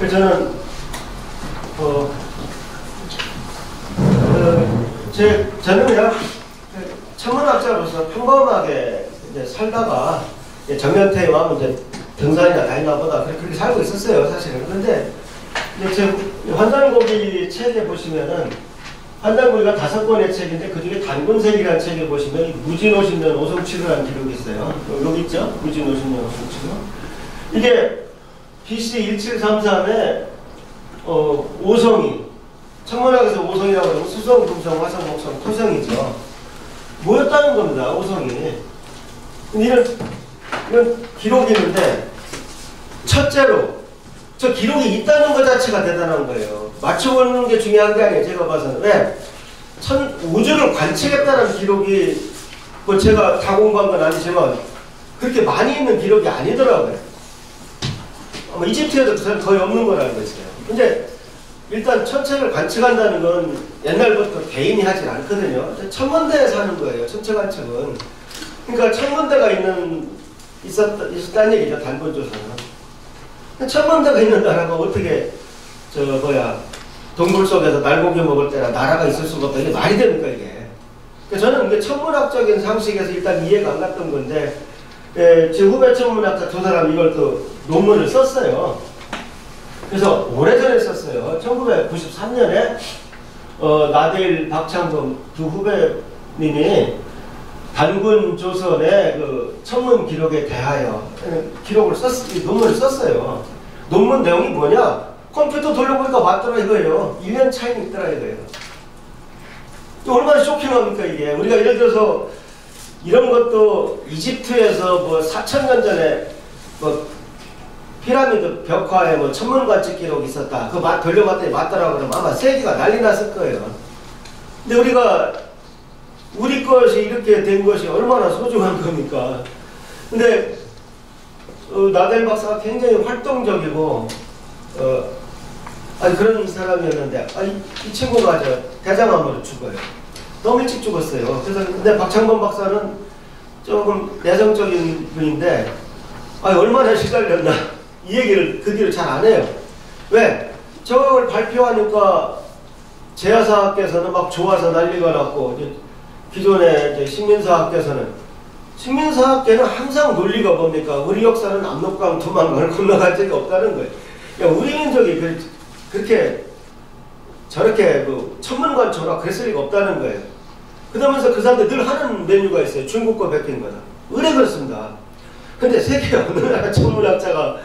그래서 저는 저는 그냥 천문학자로서 평범하게 이제 살다가 정년퇴에 와면 이제 등산이나 다니나 보다 그렇게 살고 있었어요, 사실은. 그런데 제 환단고비 책에 보시면은, 환단고비가 5권의 책인데 그 중에 단군색이라는 책에 보시면 무진 50년 오성치료라는 기록이 있어요. 여기 있죠? 무진 50년 오성치료. 이게 BC 1733에 오성이, 천문학에서 오성이라고 하면 수성, 금성, 화성, 목성, 토성이죠. 뭐였다는 겁니다, 오성이. 이런 기록이 있는데, 첫째로 저 기록이 있다는 것 자체가 대단한 거예요. 맞춰보는 게 중요한 게 아니에요, 제가 봐서는. 왜? 우주를 관측했다는 기록이, 뭐 제가 다 공부한 건 아니지만 그렇게 많이 있는 기록이 아니더라고요. 이집트에도 거의 없는 걸 알고 있어요. 근데 일단 천체를 관측한다는 건 옛날부터 개인이 하진 않거든요. 천문대에 사는 거예요, 천체 관측은. 그러니까 천문대가 있었다는 얘기죠, 단군조사는. 천문대가 있는 나라가 어떻게 동굴 속에서 날고기 먹을 때나 나라가 있을 수가 없다. 이게 말이 됩니까, 이게? 그러니까 저는 이게 천문학적인 상식에서 일단 이해가 안 갔던 건데, 제 후배 천문학자 2사람이 이걸 또 논문을 썼어요. 그래서 오래전에 썼어요. 1993년에 나데일, 박창범 두 후배님이 단군 조선의 그 천문 기록에 대하여 논문을 썼어요. 논문 내용이 뭐냐? 컴퓨터 돌려보니까 맞더라 이거예요. 1년 차이는 있더라 이거예요. 얼마나 쇼킹합니까 이게. 우리가 예를 들어서 이런 것도 이집트에서 뭐 4,000년 전에 뭐 피라미드 벽화에 뭐 천문 관측 기록이 있었다. 그거 돌려봤더니 맞더라 그러면 아마 세계가 난리 났을 거예요. 근데 우리 것이 이렇게 된 것이 얼마나 소중한 겁니까? 근데 나델 박사가 굉장히 활동적이고 그런 사람이었는데 이 친구가 대장암으로 죽어요. 너무 일찍 죽었어요. 그래서 근데 박창범 박사는 조금 내성적인 분인데 얼마나 시달렸나 이 얘기를 그 뒤로 잘 안 해요. 왜? 저걸 발표하니까 제야사학께서는 막 좋아서 난리가 났고, 기존의 식민사학계는 항상 논리가 뭡니까? 우리 역사는 압록강, 두만강을 건너간 적이 없다는 거예요. 그러니까 우리 민족이 그렇게 저렇게 천문관처럼 그랬을 리가 없다는 거예요. 그러면서 그 사람들 늘 하는 메뉴가 있어요. 중국 거 베낀 거다. 의뢰 그렇습니다. 근데 세계 어느 나라 천문학자가,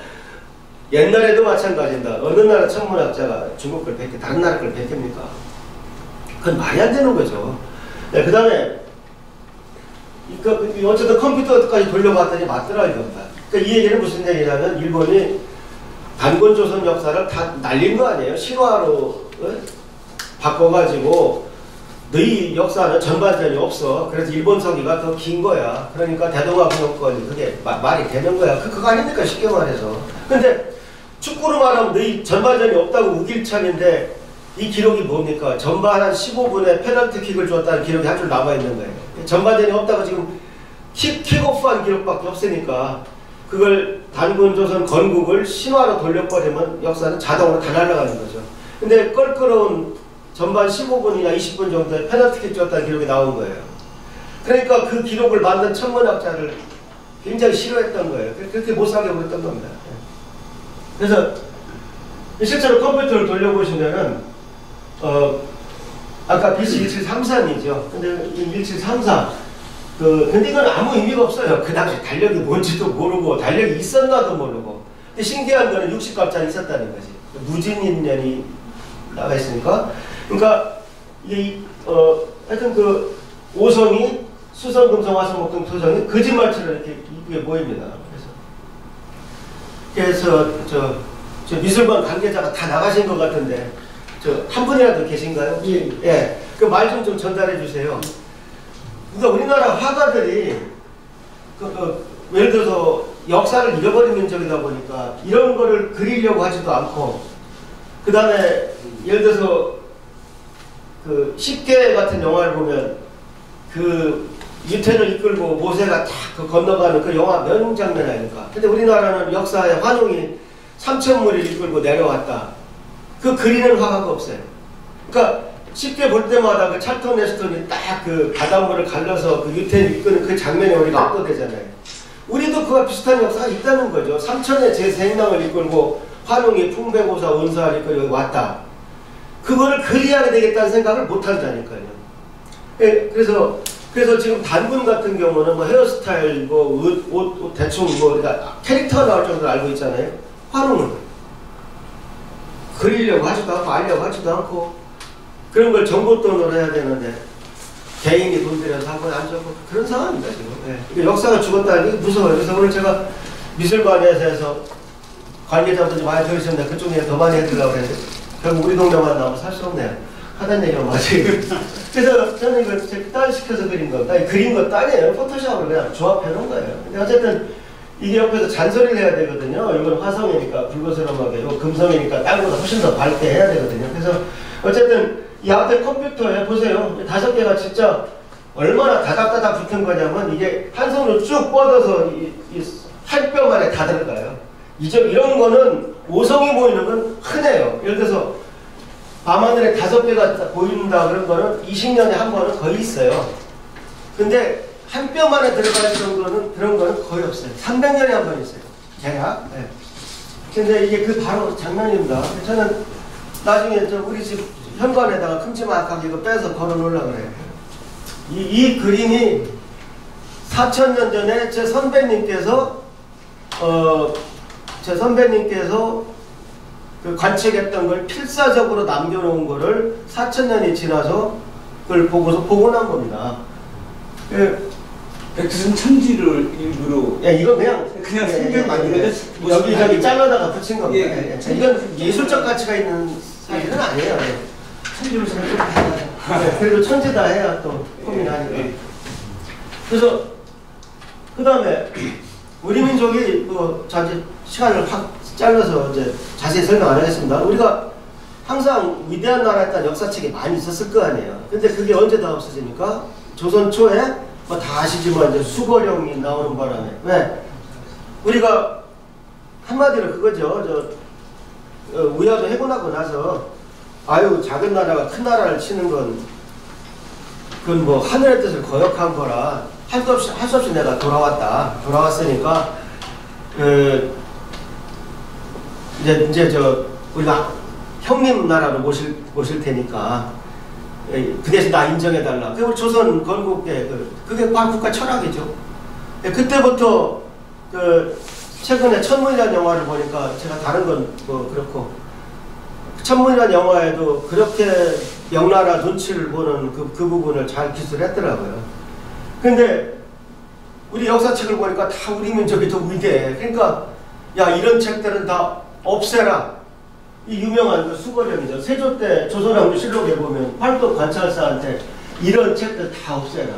옛날에도 마찬가지입니다. 어느 나라 천문학자가 중국 걸 베끼, 다른 나라 걸 베낍니까? 그건 말이 안 되는 거죠. 그 다음에 어쨌든 컴퓨터까지 돌려봤더니 맞더라 이겁니다. 그러니까 이 얘기는 무슨 얘기냐면, 일본이 단군조선 역사를 다 날린 거 아니에요. 실화로 바꿔가지고 너희 역사는 전반전이 없어. 그래서 일본 서기가 더 긴 거야. 그러니까 대동아 분업권이 그게 말이 되는 거야. 그거 아닙니까, 쉽게 말해서. 근데 축구로 말하면 너희 전반전이 없다고 우길 참인데, 이 기록이 뭡니까? 전반 한 15분에 페널티킥을 줬다는 기록이 한 줄 남아있는 거예요. 전반전이 없다고 지금 킥오프한 기록밖에 없으니까 그걸 단군조선 건국을 신화로 돌려버리면 역사는 자동으로 다 날아가는 거죠. 근데 껄끄러운 전반 15분이나 20분 정도에 페널티킥 줬다는 기록이 나온 거예요. 그러니까 그 기록을 만든 천문학자를 굉장히 싫어했던 거예요. 그렇게 못 살게 그랬던 겁니다. 그래서 실제로 컴퓨터를 돌려보시면은 아까 BC 1733이죠. 근데 1734 근데 이건 아무 의미가 없어요. 그 당시 달력이 뭔지도 모르고 달력이 있었나도 모르고. 근데 신기한 거는 60갑자기 있었다는 거지. 무진인년이 나와 있으니까. 그러니까 이게 하여튼 오성이 수성, 금성, 화성, 목금, 토성이 거짓말처럼 이렇게 이쁘게 보입니다. 그래서 저 미술관 관계자가 다 나가신 것 같은데 한 분이라도 계신가요? 예. 그 말 좀 전달해 주세요. 그러니까 우리나라 화가들이 예를 들어서 역사를 잃어버린 민족이다 보니까 이런 거를 그리려고 하지도 않고, 그 다음에 예를 들어서 십계 같은 영화를 보면 유태를 이끌고 모세가 딱 건너가는 그 영화 명장면 아닙니까? 근데 우리나라는 역사의 환용이 삼천물을 이끌고 내려왔다. 그 그리는 화가가 없어요. 그러니까 쉽게 볼 때마다 그 찰턴 헤스턴이 딱 그 바닷물을 갈라서 그 유태인 이끄는 그 장면이 우리가 압도되잖아요. 우리도 그와 비슷한 역사가 있다는 거죠. 삼천의 제생랑을 이끌고 환웅이 풍배고사 원사를 이끌고 여기 왔다. 그거를 그리하게 되겠다는 생각을 못 한다니까요. 예, 그래서 지금 단군 같은 경우는 뭐 헤어스타일, 뭐 옷 대충 뭐 그러니까 캐릭터가 나올 정도로 알고 있잖아요. 환웅은 그리려고 하지도 않고 알려고 하지도 않고 그런 걸 정보돈으로 해야 되는데 개인이 돈 들여서 하고 안 좋고 그런 상황입니다 지금. 예. 역사가 죽었다는 게 무서워요. 그래서 오늘 제가 미술관에서 관계자분들이 많이 들으셨는데 그쪽에 더 많이 해드리려고 했는데 결국 우리 동네만 나오면 살 수 없네요. 하던 얘기가 맞아요. 그래서 저는 이거 제 딸 시켜서 그린 거, 그린 것도 아니에요. 포토샵을 그냥 조합해 놓은 거예요. 근데 어쨌든 이게 옆에서 잔소리를 해야 되거든요. 이건 화성이니까 붉어스름하게, 이거 금성이니까 땅보다 훨씬 더 밝게 해야 되거든요. 그래서 어쨌든 이 앞에 컴퓨터에 보세요. 5개가 진짜 얼마나 다닥다닥 붙은 거냐면 이게 한 손으로 쭉 뻗어서 이 한 뼘 안에 다 들어가요. 이런 거는 5성이 보이는 건 흔해요. 예를 들어서 밤하늘에 5개가 보인다 그런 거는 20년에 한 번은 거의 있어요. 근데 한 뼘 안에 들어갈 정도는 그런 거는 거의 없어요. 300년에 한 번 있어요. 대략. 네. 근데 이게 그 바로 장면입니다. 저는 나중에 우리 집 현관에다가 큼지막하게 이거 빼서 걸어 놓으려고 그래요. 이 그림이 4000년 전에 제 선배님께서 그 관측했던 걸 필사적으로 남겨놓은 거를 4000년이 지나서 그걸 보고서 복원한 겁니다. 백두산 천지를 일부러. 야, 이거 그냥 생각 만들어서 여기 잘라다가 붙인 겁니다. 예. 이건 예술적 가치가 있는 사실은 아니에요. 천지를 생각해야 그래도 천지다 해야 또 폼이 나니까. 그래서 그 다음에 우리 민족이 뭐 자주 시간을 확 잘라서 이제 자세히 설명 안 하겠습니다. 우리가 항상 위대한 나라였다는 역사책이 많이 있었을 거 아니에요. 근데 그게 언제 다 없어지니까 조선 초에 뭐 다 아시지만 이제 수거령이 나오는 바람에 왜 우리가 한마디로 그거죠. 우야도 해고나고 나서 아유 작은 나라가 큰 나라를 치는 건 그건 뭐 하늘의 뜻을 거역한 거라 할 수 없이 내가 돌아왔으니까 이제 우리가 형님 나라로 모실 테니까 그 대신 나 인정해달라. 그게 우리 조선 건국의 그게 바로 국가 철학이죠. 그때부터 최근에 천문이라는 영화를 보니까 제가 다른 건 뭐 그렇고 천문이라는 영화에도 그렇게 명나라 눈치를 보는 그 부분을 잘 기술했더라고요. 근데 우리 역사책을 보니까 다 우리 민족이 더 위대해. 그러니까 야 이런 책들은 다 없애라. 이 유명한 그 수거령이죠. 세조 때 조선왕조실록에 보면 팔도 관찰사한테 이런 책들 다 없애라.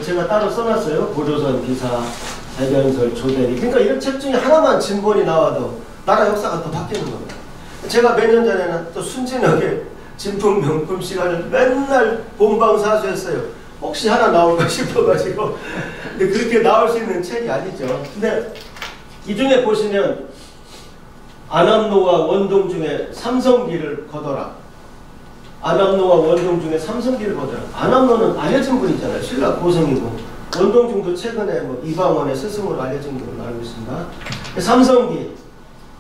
제가 따로 써놨어요. 고조선 기사, 대변설, 조대리. 그러니까 이런 책 중에 하나만 진본이 나와도 나라 역사가 더 바뀌는 겁니다. 제가 몇 년 전에는 또 순진하게 진품 명품 시간을 맨날 본방사수했어요. 혹시 하나 나올까 싶어가지고. 근데 그렇게 나올 수 있는 책이 아니죠. 근데 이 중에 보시면 안암노와 원동 중에 삼성기를 거둬라. 안암노와 원동 중에 삼성기를 거둬라. 안암노는 알려진 분이잖아요. 신라 고성이고. 원동중도 최근에 뭐 이방원의 스승으로 알려진 걸로 알고 있습니다. 삼성기,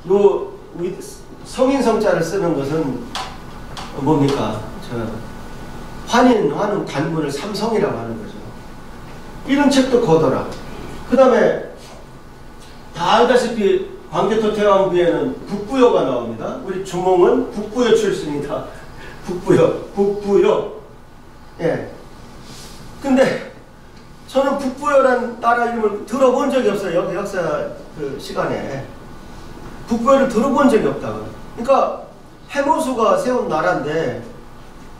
요 성인성자를 쓰는 것은 뭡니까? 환웅 단군을 삼성이라고 하는 거죠. 이런 책도 거둬라. 그 다음에 다 알다시피 광개토태왕비에는 북부여가 나옵니다. 우리 주몽은 북부여 출신이다. 북부여. 예. 근데 저는 북부여란 나라 이름을 들어본 적이 없어요. 역사 그 시간에. 북부여를 들어본 적이 없다고. 그러니까 해모수가 세운 나라인데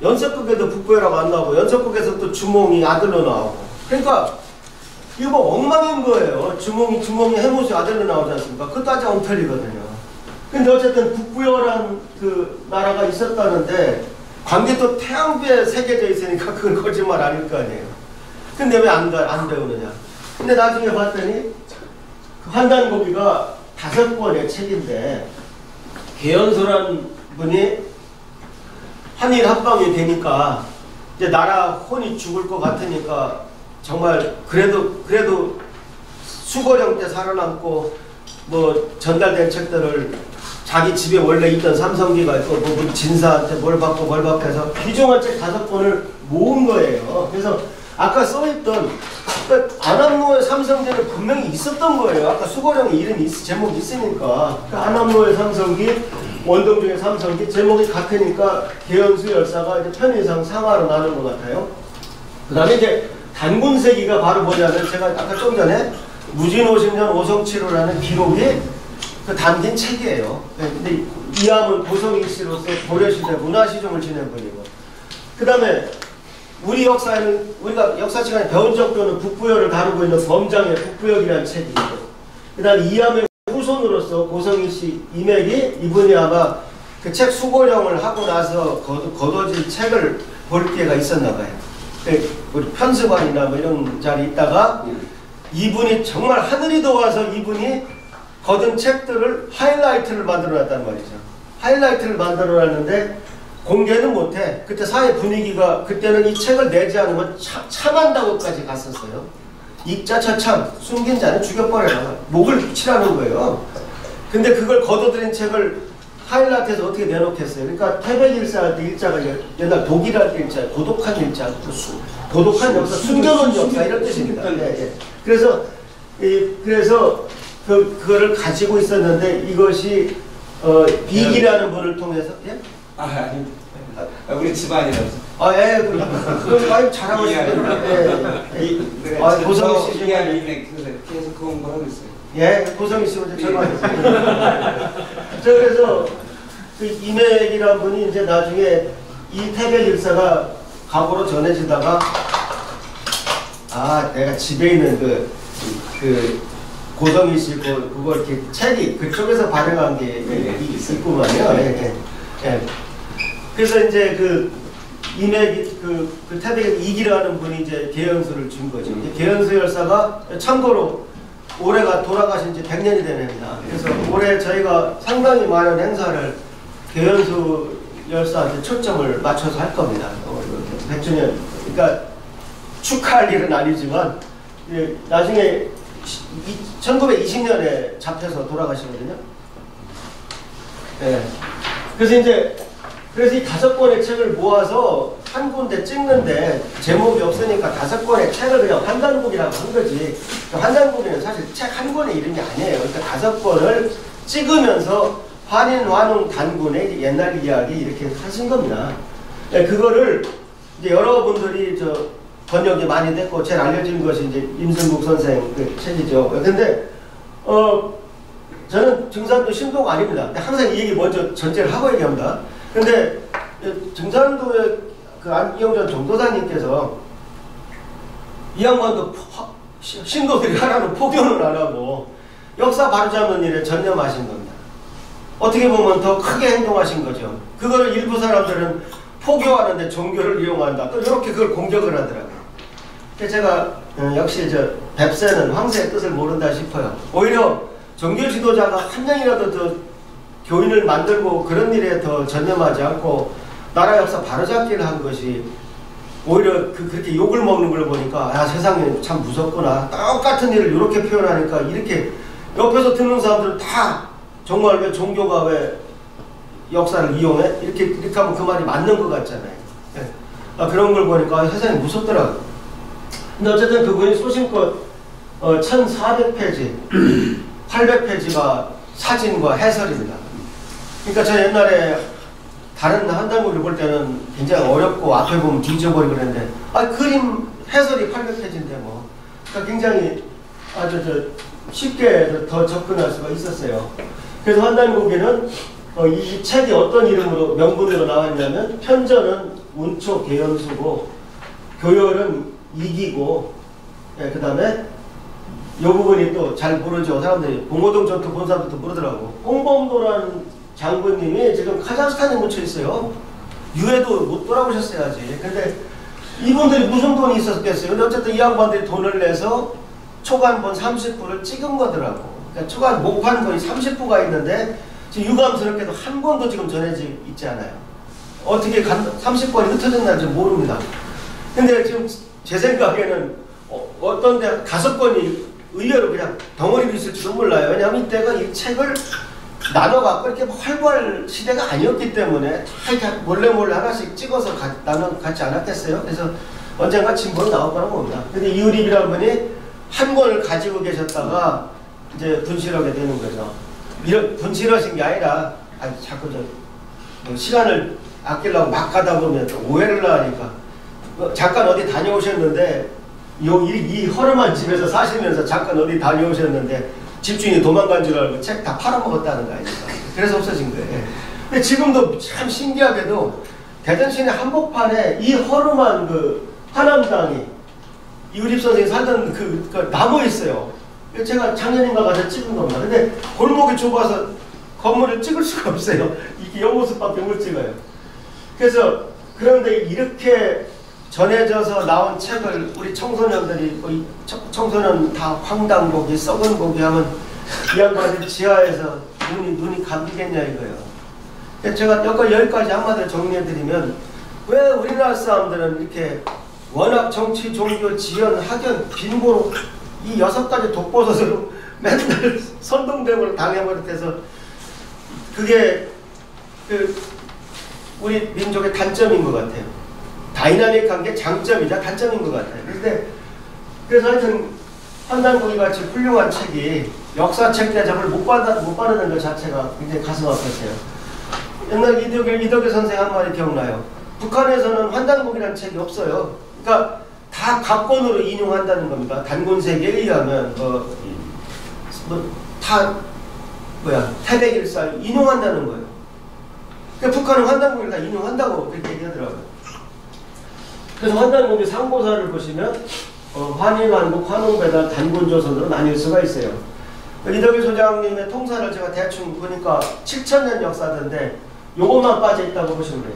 연석극에도 북부여라고 안 나오고 연석극에서 또 주몽이 아들로 나오고. 그러니까 이거 뭐 엉망인 거예요. 주몽이 해모수의 아들로 나오지 않습니까? 그것도 아주 엉터리거든요. 근데 어쨌든 북부여란 그 나라가 있었다는데 광개토 태양비에 새겨져 있으니까 그건 거짓말 아닐 거 아니에요. 근데 왜 안 배우느냐. 근데 나중에 봤더니 그 환단고비가 5권의 책인데 개연소라는 분이 한일 합방이 되니까 이제 나라 혼이 죽을 것 같으니까 정말 그래도 수고령 때 살아남고 뭐 전달된 책들을 자기 집에 원래 있던 삼성기가 있고 뭐 진사한테 뭘 받고 해서 귀중한 책 5권을 모은 거예요. 그래서 아까 써있던 안암로의 삼성기는 분명히 있었던 거예요. 아까 수고령의 이름이 제목이 있으니까 안암로의 삼성기, 원동중의 삼성기 제목이 같으니까 개연수 열사가 이제 편의상 상하로 나눈 것 같아요. 그 다음에 이제 단군세기가 바로 뭐냐면 제가 아까 좀 전에 무진오십년 오성치로라는 기록이 그 담긴 책이에요. 근데 이함은 고성익 씨로서 고려시대 문화시종을 지낸 분이고, 그 다음에 우리 역사에는 우리가 역사 시간에 배운 적도는 북부여를 다루고 있는 범장의 북부역이라는 책이 있고, 그 다음에 이함의 후손으로서 고성익 씨 이맥이 이분이 아마 그 책 수고령을 하고 나서 거둬진 책을 볼 기회가 있었나 봐요. 우리 편수관이나 뭐 이런 자리에 있다가 이분이 정말 하늘이 도와서 이분이 거둔 책들을 하이라이트를 만들어놨단 말이죠. 하이라이트를 만들어놨는데 공개는 못해. 그때 사회 분위기가 그때는 이 책을 내지 않으면 참한다고까지 갔었어요. 익자 처참, 숨긴 자는 죽여버려라. 목을 치라는 거예요. 근데 그걸 거둬들인 책을 하이라이트에서 어떻게 내놓겠어요. 그러니까 태백일사 할 때 일자가 옛날 독일할 때 일자, 고독한 일자, 고독한 역사, 숨겨놓은 역사 이런 뜻입니다. 예. 그래서 그거를 가지고 있었는데 이것이 빅이라는 분을 통해서 예? 아니 우리 집안이라서. 예, 그럼 많이 잘하고 있는데. 고성희 씨 계속 그 공부하고 있어요. 예, 고성희 씨 먼저 전화했어요. 그래서 그 이맥이라는 분이 이제 나중에 이 태백 일사가 과거로 전해지다가 내가 집에 있는 그 고성희 씨 그거 이렇게 책이 그쪽에서 발행한 게 있구만요. 예. 그래서 이제 그 이맥이 그 태백의 이기라는 분이 이제 개연수를 준 거죠. 이제 개연수 열사가 참고로 올해가 돌아가신 지 100년이 되냅니다. 그래서 올해 저희가 상당히 많은 행사를 개연수 열사한테 초점을 맞춰서 할 겁니다. 100주년. 그러니까 축하할 일은 아니지만 나중에 1920년에 잡혀서 돌아가시거든요. 네. 그래서 이 5권의 책을 모아서 한 군데 찍는데 제목이 없으니까 5권의 책을 그냥 환단곡이라고 한 거지. 환단곡에는 사실 책 한 권의 이름이 아니에요. 그러니까 5권을 찍으면서 환인, 환웅, 단군의 옛날 이야기 이렇게 하신 겁니다. 네, 그거를 이제 여러분들이 번역이 많이 됐고 제일 알려진 것이 이제 임승국 선생 그 책이죠. 근데 저는 증산도 신도가 아닙니다. 근데 항상 이 얘기 먼저 전제를 하고 얘기합니다. 근데 증산도의 그 안기영전 정도사님께서 이 양반도 신도들이 하라는 포교는 안 하고 역사 바로잡는 일에 전념하신 겁니다. 어떻게 보면 더 크게 행동하신 거죠. 그거를 일부 사람들은 포교하는데 종교를 이용한다. 또 이렇게 그걸 공격을 하더라고요. 제가 역시 뱁새는 황새의 뜻을 모른다 싶어요. 오히려 종교 지도자가 한 명이라도 더 교인을 만들고 그런 일에 더 전념하지 않고 나라 역사 바로잡기를 한 것이 오히려 그렇게 욕을 먹는 걸 보니까 세상에 참 무섭구나. 똑같은 일을 이렇게 표현하니까 이렇게 옆에서 듣는 사람들은 다 정말 왜 종교가 왜 역사를 이용해? 이렇게 하면 그 말이 맞는 것 같잖아요. 예. 그런 걸 보니까 세상이 무섭더라고요. 근데 어쨌든 그분이 소신껏 1400페이지, 800페이지가 사진과 해설입니다. 그러니까 저 옛날에 다른 한단국을 볼 때는 굉장히 어렵고 앞에 보면 뒤져버리고 그랬는데 그림 해설이 800페이지인데 뭐 그러니까 굉장히 아주 쉽게 더 접근할 수가 있었어요. 그래서 한단국에는 이 책이 어떤 이름으로 명분으로 나왔냐면 편전은 운초 개연수고 교열은 이기고 그 다음에 이 부분이 또 잘 모르죠. 사람들이 봉오동 전투 본 사람들도 모르더라고. 홍범도라는 장군님이 지금 카자흐스탄에 묻혀 있어요. 유해도 못 돌아오셨어야지. 근데 이분들이 무슨 돈이 있었겠어요. 근데 어쨌든 이 양반들이 돈을 내서 초반본 30불을 찍은 거더라고. 그러니까 초간 목판권이 30부가 있는데 지금 유감스럽게도 한 권도 지금 전해져 있지 않아요. 어떻게 30권이 흩어졌는지 모릅니다. 근데 지금 제 생각에는 어떤 데 5권이 의외로 그냥 덩어리로 있을지도 몰라요. 왜냐하면 이때가 이 책을 나눠갖고 이렇게 활발할 시대가 아니었기 때문에 다 이렇게 몰래 하나씩 찍어서 나눠 갖지 않았겠어요. 그래서 언젠가 진보로 나올 거라고 봅니다. 근데 이유립이라는 분이 한 권을 가지고 계셨다가 이제 분실하게 되는 거죠. 이런 분실하신 게 아니라 자꾸 시간을 아끼려고 막 가다 보면 오해를 하니까 잠깐 어디 다녀오셨는데 이 허름한 집에서 사시면서 잠깐 어디 다녀오셨는데 집주인이 도망간 줄 알고 책 다 팔아먹었다는 거 아닙니까? 그래서 없어진 거예요. 근데 지금도 참 신기하게도 대전시내 한복판에 이 허름한 그 하남당이 이유립 선생이 살던 그 나무 있어요. 제가 작년인가 가서 찍은 겁니다. 근데 골목이 좁아서 건물을 찍을 수가 없어요. 이게 옆모습밖에 못 찍어요. 그래서 그런데 이렇게 전해져서 나온 책을 우리 청소년들이 청소년 다 황당고기 썩은 고기 하면 이 양반이 지하에서 눈이 감기겠냐 이거예요. 제가 여기까지 한마디로 정리해드리면 왜 우리나라 사람들은 이렇게 워낙 정치, 종교, 지연, 학연, 빈고로 이 6가지 독버섯으로 맨날 선동대으로 당해버릇해서 그게 우리 민족의 단점인 것 같아요. 다이나믹한 게 장점이자 단점인 것 같아요. 그래서 하여튼 한단고기 같이 훌륭한 책이 역사책 대접을 못 받는 것 자체가 굉장히 가슴 아팠어요. 옛날 이덕일 선생 한 말이 기억나요. 북한에서는 환단곡이라는 책이 없어요. 그러니까 다 각본으로 인용한다는 겁니다. 단군세계에 의하면 태백일살 인용한다는 거예요. 그러니까 북한은 환단곡을 다 인용한다고 그렇게 얘기하더라고요. 그래서 환단곡의 상고사를 보시면 환인환국, 환웅배달, 단군조선으로 나뉠 수가 있어요. 이덕일 소장님의 통사를 제가 대충 보니까 7000년 역사던데 요것만 빠져있다고 보시면 돼요.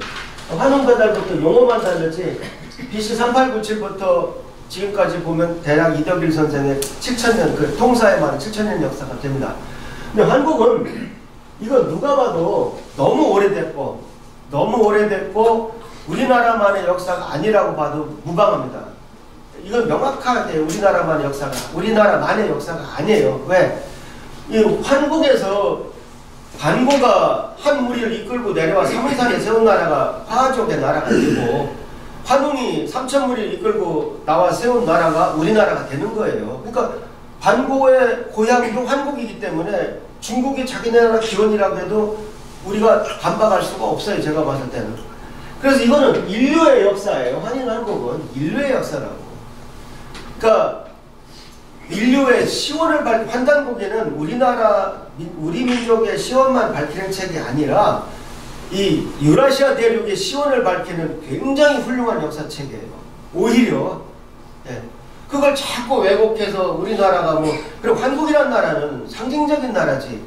환웅배달부터 용어만 다르지 BC 3897부터 지금까지 보면 대략 이덕일 선생의 7000년 그 통사에 말은 7000년 역사가 됩니다. 근데 한국은 이거 누가 봐도 너무 오래됐고 우리나라만의 역사가 아니라고 봐도 무방합니다. 이건 명확하게 우리나라만의 역사가 아니에요. 왜? 이 한국에서 반고가 한 무리를 이끌고 내려와 삼위산에 세운 나라가 화족의 나라가 되고 환웅이 3000무리를 이끌고 나와 세운 나라가 우리나라가 되는 거예요. 그러니까 반고의 고향도 한국이기 때문에 중국이 자기네 나라 기원이라고 해도 우리가 반박할 수가 없어요. 제가 봤을 때는. 그래서 이거는 인류의 역사예요. 환인한국은 인류의 역사라고. 그러니까 인류의 시원을 환단고기는 우리 민족의 시원만 밝히는 책이 아니라 이 유라시아 대륙의 시원을 밝히는 굉장히 훌륭한 역사책이에요. 오히려 그걸 자꾸 왜곡해서 우리나라가 그리고 한국이란 나라는 상징적인 나라지.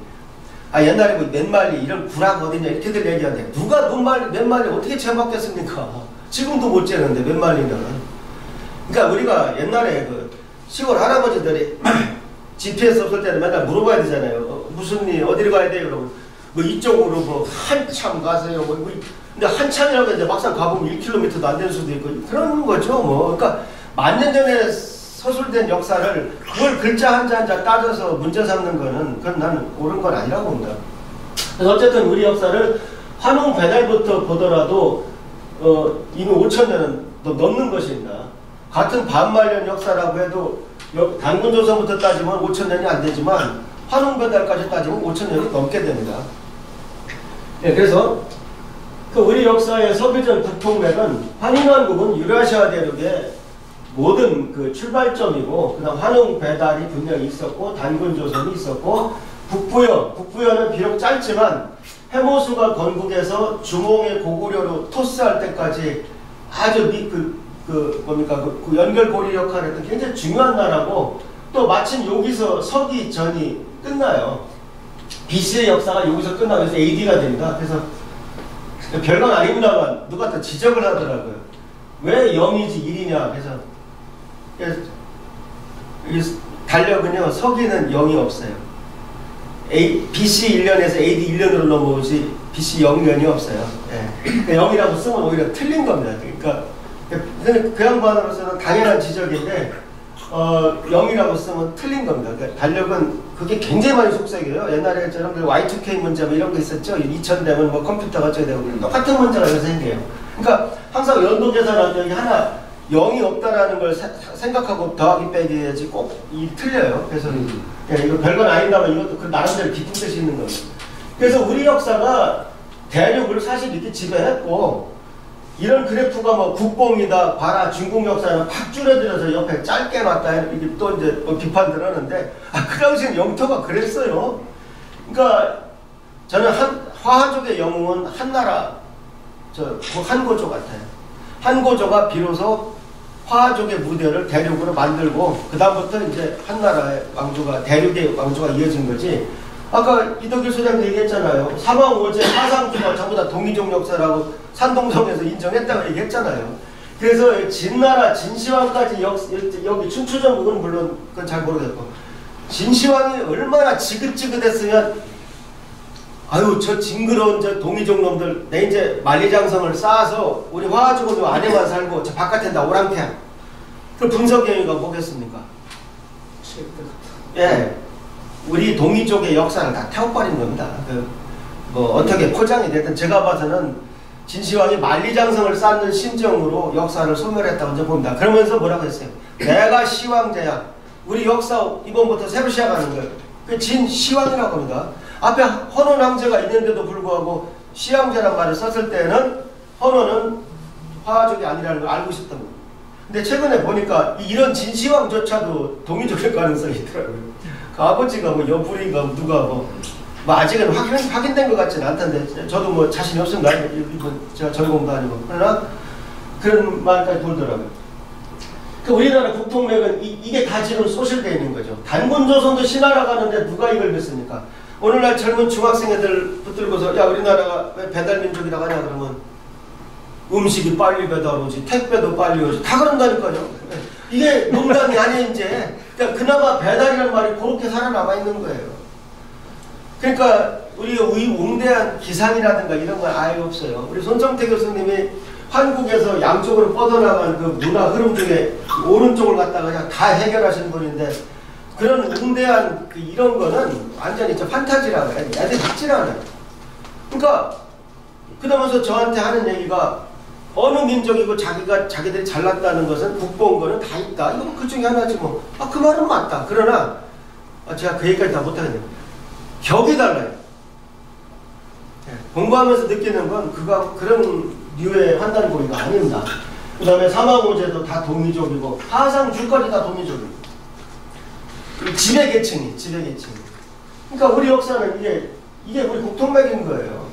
옛날에 맨말리 이런 구락 어디냐 이렇게들 얘기하는데 누가 맨말리 어떻게 재봤겠습니까? 지금도 못 재는데 맨말리는. 그러니까 우리가 옛날에 시골 할아버지들이 GPS 없을 때는 맨날 물어봐야 되잖아요. 무슨 일 어디로 가야 돼요? 그러면 이쪽으로 한참 가세요. 근데 한참이라고 이제 막상 가보면 1km도 안 되는 수도 있고 그런 거죠. 그러니까 만년 전에 서술된 역사를 그걸 글자 한자 따져서 문제 삼는 거는 그건 나는 옳은 건 아니라고 봅니다. 그래서 어쨌든 우리 역사를 환웅 배달부터 보더라도 이미 5000년은 넘는 것입니다. 같은 반말년 역사라고 해도 단군조선부터 따지면 5000년이 안 되지만 환웅 배달까지 따지면 5000년이 넘게 됩니다. 그래서 우리 역사의 서기전 북통맥은 환인왕국은 유라시아 대륙의 모든 출발점이고 그다음 환웅 배달이 분명히 있었고 단군조선이 있었고 북부여는 비록 짧지만 해모수가 건국에서 주몽의 고구려로 토스할 때까지 아주 연결고리 역할을 했던 굉장히 중요한 나라고 또 마침 여기서 서기전이 끝나요. BC의 역사가 여기서 끝나고 그래서 AD가 됩니다. 그래서 별건 아닙니다만 누가 또 지적을 하더라고요. 왜 0이지 1이냐. 그래서 달력은요 서기는 0이 없어요. BC 1년에서 AD 1년으로 넘어오지 BC 0년이 없어요. 예. 그러니까 0이라고 쓰면 오히려 틀린 겁니다. 그러니까 그 양반으로서는 당연한 지적인데 0이라고 쓰면 틀린 겁니다. 그러니까 달력은 그게 굉장히 많이 속삭여요. 옛날에처럼 Y2K 문제 뭐 이런 거 있었죠. 2000 되면 뭐 컴퓨터가 어쩌게 되고 똑같은 문제가 여기서 생겨요. 그러니까 항상 연도 계산할 때 하나 0이 없다라는 걸 생각하고 더하기 빼기 해야지 꼭 틀려요. 그래서 예, 이거 별건 아닌다면 이것도 그 나름대로 깊은 뜻이 있는 겁니다. 그래서 우리 역사가 대륙을 사실 이렇게 지배했고 이런 그래프가 뭐 국뽕이다, 봐라 중국 역사는 팍 줄여들여서 옆에 짧게 놨다 이게 또 이제 뭐 비판 들었는데 그 당시엔 영토가 그랬어요. 그러니까 저는 화하족의 영웅은 한나라 한고조 같아요. 한고조가 비로소 화하족의 무대를 대륙으로 만들고 그 다음부터 이제 한나라의 왕조가 대륙의 왕조가 이어진 거지. 아까 이덕일 소장도 얘기했잖아요. 사망오제 하상주가 전부 다 동이족 역사라고 산동성에서 인정했다고 얘기했잖아요. 그래서 진나라 진시황까지 여기 춘추전국은 물론 그건 잘 모르겠고 진시황이 얼마나 지긋지긋했으면 아유 저 징그러운 저 동이족 놈들 내 이제 만리장성을 쌓아서 우리 화하족은 안에만 살고 저 바깥에 다 오랑캐 그 분석행위가 뭐겠습니까? 예. 우리 동이족의 역사를 다 태워버린 겁니다. 뭐 어떻게 포장이 됐든 제가 봐서는 진시황이 만리장성을 쌓는 심정으로 역사를 소멸했다고 이제 봅니다. 그러면서 뭐라고 했어요? 내가 시황제야. 우리 역사 이번부터 새로 시작하는 거예요. 그 진시황이라고 합니다. 앞에 헌원 황제가 있는데도 불구하고 시황제란 말을 썼을 때는 헌원은 화하족이 아니라는 걸 알고 있었던 겁니다. 근데 최근에 보니까 이런 진시황조차도 동이족일 가능성이 있더라고요. 그 아버지가 뭐 여부리가 누가 뭐 아직은 확인된 것 같지는 않던데 저도 뭐 자신이 없습니다. 제가 전공도 아니고 그러나 그런 말까지 돌더라고요. 그 우리나라 국통맥은 이게 다 지금 소실되어 있는 거죠. 단군조선도 신하라 가는데 누가 이걸 믿습니까? 오늘날 젊은 중학생 애들 붙들고서 야 우리나라가 왜 배달민족이라고 하냐 그러면 음식이 빨리 배달 오지 택배도 빨리 오지 다 그런다니까요. 이게 농담이 아니 이제 그러니까 그나마 배달이라는 말이 그렇게 살아남아 있는 거예요. 그러니까 우리가 웅대한 기상이라든가 이런 건 아예 없어요. 우리 손정태 교수님이 한국에서 양쪽으로 뻗어나간 그 문화 흐름 중에 오른쪽을 갖다가 그냥 다 해결하시는 분인데 그런 웅대한 그 이런 거는 완전히 저 판타지라고 해요. 애들 믿지라는. 그러니까 그러면서 저한테 하는 얘기가 어느 민족이고 자기들이 잘났다는 것은 국보온 거는 다 있다. 이건 그 중에 하나지 뭐. 그 말은 맞다. 그러나 제가 그 얘기까지 다 못하겠네요. 격이 달라요. 공부하면서 느끼는 건 그런 류의 판단고리가 아닙니다. 그 다음에 사망오제도 다 동이족이고 하상주까지 다 동이족이고 지배계층이. 그러니까 우리 역사는 이게 우리 국통맥인 거예요.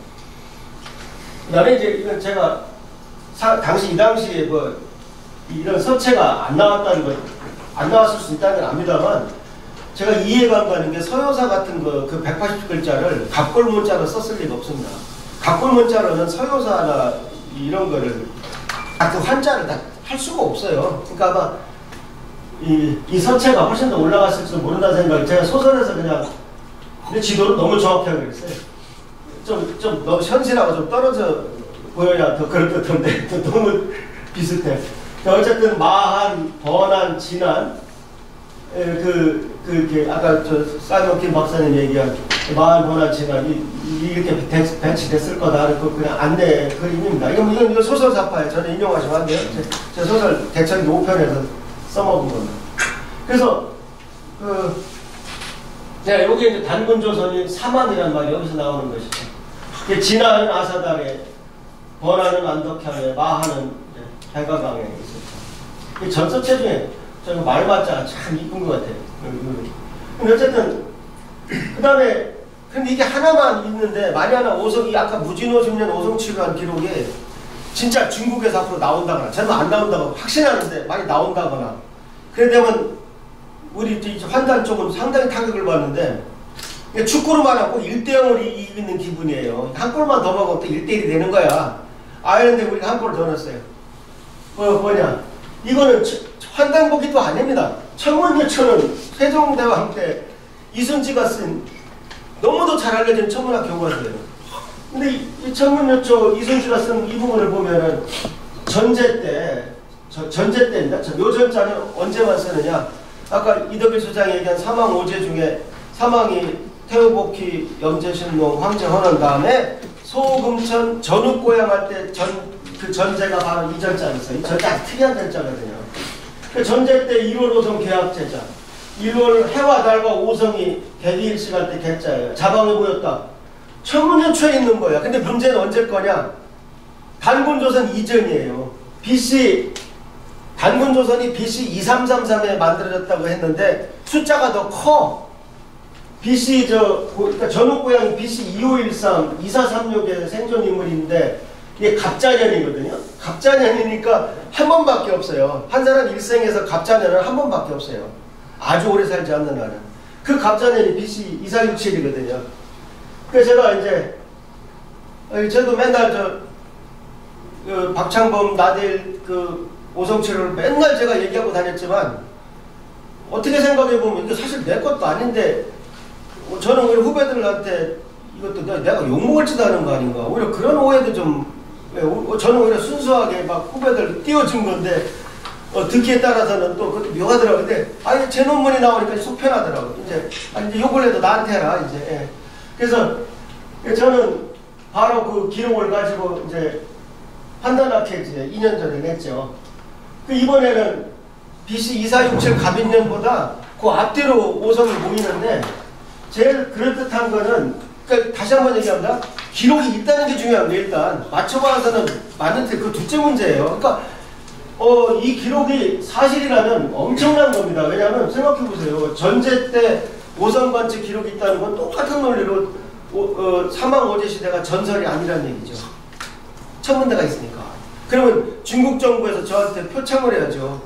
그 다음에 이제 이건 제가 이 당시에 뭐 이런 서체가 안 나왔을 수 있다는 건 압니다만 제가 이해가 안 가는 게 서효사 같은 그 180글자를 갑골문자로 썼을 리가 없습니다. 갑골문자로는 서효사나 이런 거를 그 환자를 다 할 수가 없어요. 그러니까 아마 이 서체가 훨씬 더 올라갔을 줄 모른다는 생각이 제가 소설에서 그냥 근데 지도를 너무 정확하게 그랬어요. 좀 너무 현실하고 좀 떨어져 보여야 더 그럴 것 같은데 너무 비슷해. 어쨌든 마한, 번한, 진한 아까 사이먼 킴 박사님 얘기한 마한, 번한, 진한 이렇게 배치됐을 거다. 그냥 안내 그림입니다. 이건 소설사파예요. 저는 인용하시면 안 돼요. 제 소설 대천 5편에서 써먹은 겁니다. 그래서 여기 이제 단군조선이 사만이라는 말이 여기서 나오는 것이죠. 진하는 아사달에, 번하는 안덕향에, 마하는 백아강에 있었죠. 이 전서체 중에 저는 말맞자가 참 이쁜 것 같아요. 근데 어쨌든 그 다음에 근데 이게 하나만 있는데 만약에 오성이 아까 무진호 10년 오성치료한 기록에 진짜 중국에서 앞으로 나온다거나 저는 안 나온다고 확신하는데 많이 나온다거나 그래 되면 우리 환단 쪽은 상당히 타격을 받는데 축구로 말하고 1대0으로 이기는 기분이에요. 한 골만 더 먹으면 또 1대1이 되는 거야. 아이런데 우리가 한 골을 더 넣었어요. 뭐냐? 이거는 환단복기도 아닙니다. 청원유천은 세종대왕 때 이순지가 쓴 너무도 잘 알려진 천문학 교과서예요. 근데 이 천문요초 이순주가 쓴 이 부분을 보면은 전제 때입니다. 요 전자는 언제만 쓰느냐? 아까 이덕일 소장이 얘기한 사망 오제 중에 사망이 태우복희, 염제신농, 황제헌원 다음에 소금천, 전욱고양 할 때 그 전제가 바로 이 전자였어요. 이 전자 아주 특이한 전자거든요. 그 전제 때 1월 5성 계합제자, 1월 해와 달과 오성이 개기일식할 때 개자예요. 자방에 보였다. 천문연초에 있는 거야. 근데 문제는 언제 거냐? 단군조선 이전이에요. BC 단군조선이 BC 2333에 만들어졌다고 했는데 숫자가 더 커. BC 그러니까 전욱고양이 BC 2513, 2436의 생존 인물인데 이게 갑자년이거든요. 갑자년이니까 한 번밖에 없어요. 한 사람 일생에서 갑자년은 한 번밖에 없어요. 아주 오래 살지 않는 한은. 그 갑자년이 BC 2467이거든요. 그래서 제가 이제 저도 맨날 그 박창범, 나델, 그 오성철을 맨날 제가 얘기하고 다녔지만 어떻게 생각해보면 이게 사실 내 것도 아닌데 저는 오히려 후배들한테 이것도 내가 욕먹을지도 않은 거 아닌가. 오히려 그런 오해도 좀 저는 오히려 순수하게 막 후배들 띄워준 건데 듣기에 따라서는 또 그것도 묘하더라고요. 근데 아니 제 논문이 나오니까 속 편하더라고요. 이제 욕을 해도 나한테 해라 이제. 예. 그래서 저는 바로 그 기록을 가지고 이제 판단학회 이제 2년 전에 냈죠. 그 이번에는 BC 2467 갑인년보다 그 앞뒤로 오성이 모이는데 제일 그럴듯한 거는 그러니까 다시 한번 얘기합니다. 기록이 있다는 게 중요합니다. 일단 맞춰봐서는 맞는데 그 둘째 문제예요. 그러니까 이 기록이 사실이라면 엄청난 겁니다. 왜냐하면 생각해보세요. 전제 때 오성관측 기록이 있다는 건 똑같은 논리로 사망 오제 시대가 전설이 아니라는 얘기죠. 천문대가 있으니까. 그러면 중국 정부에서 저한테 표창을 해야죠.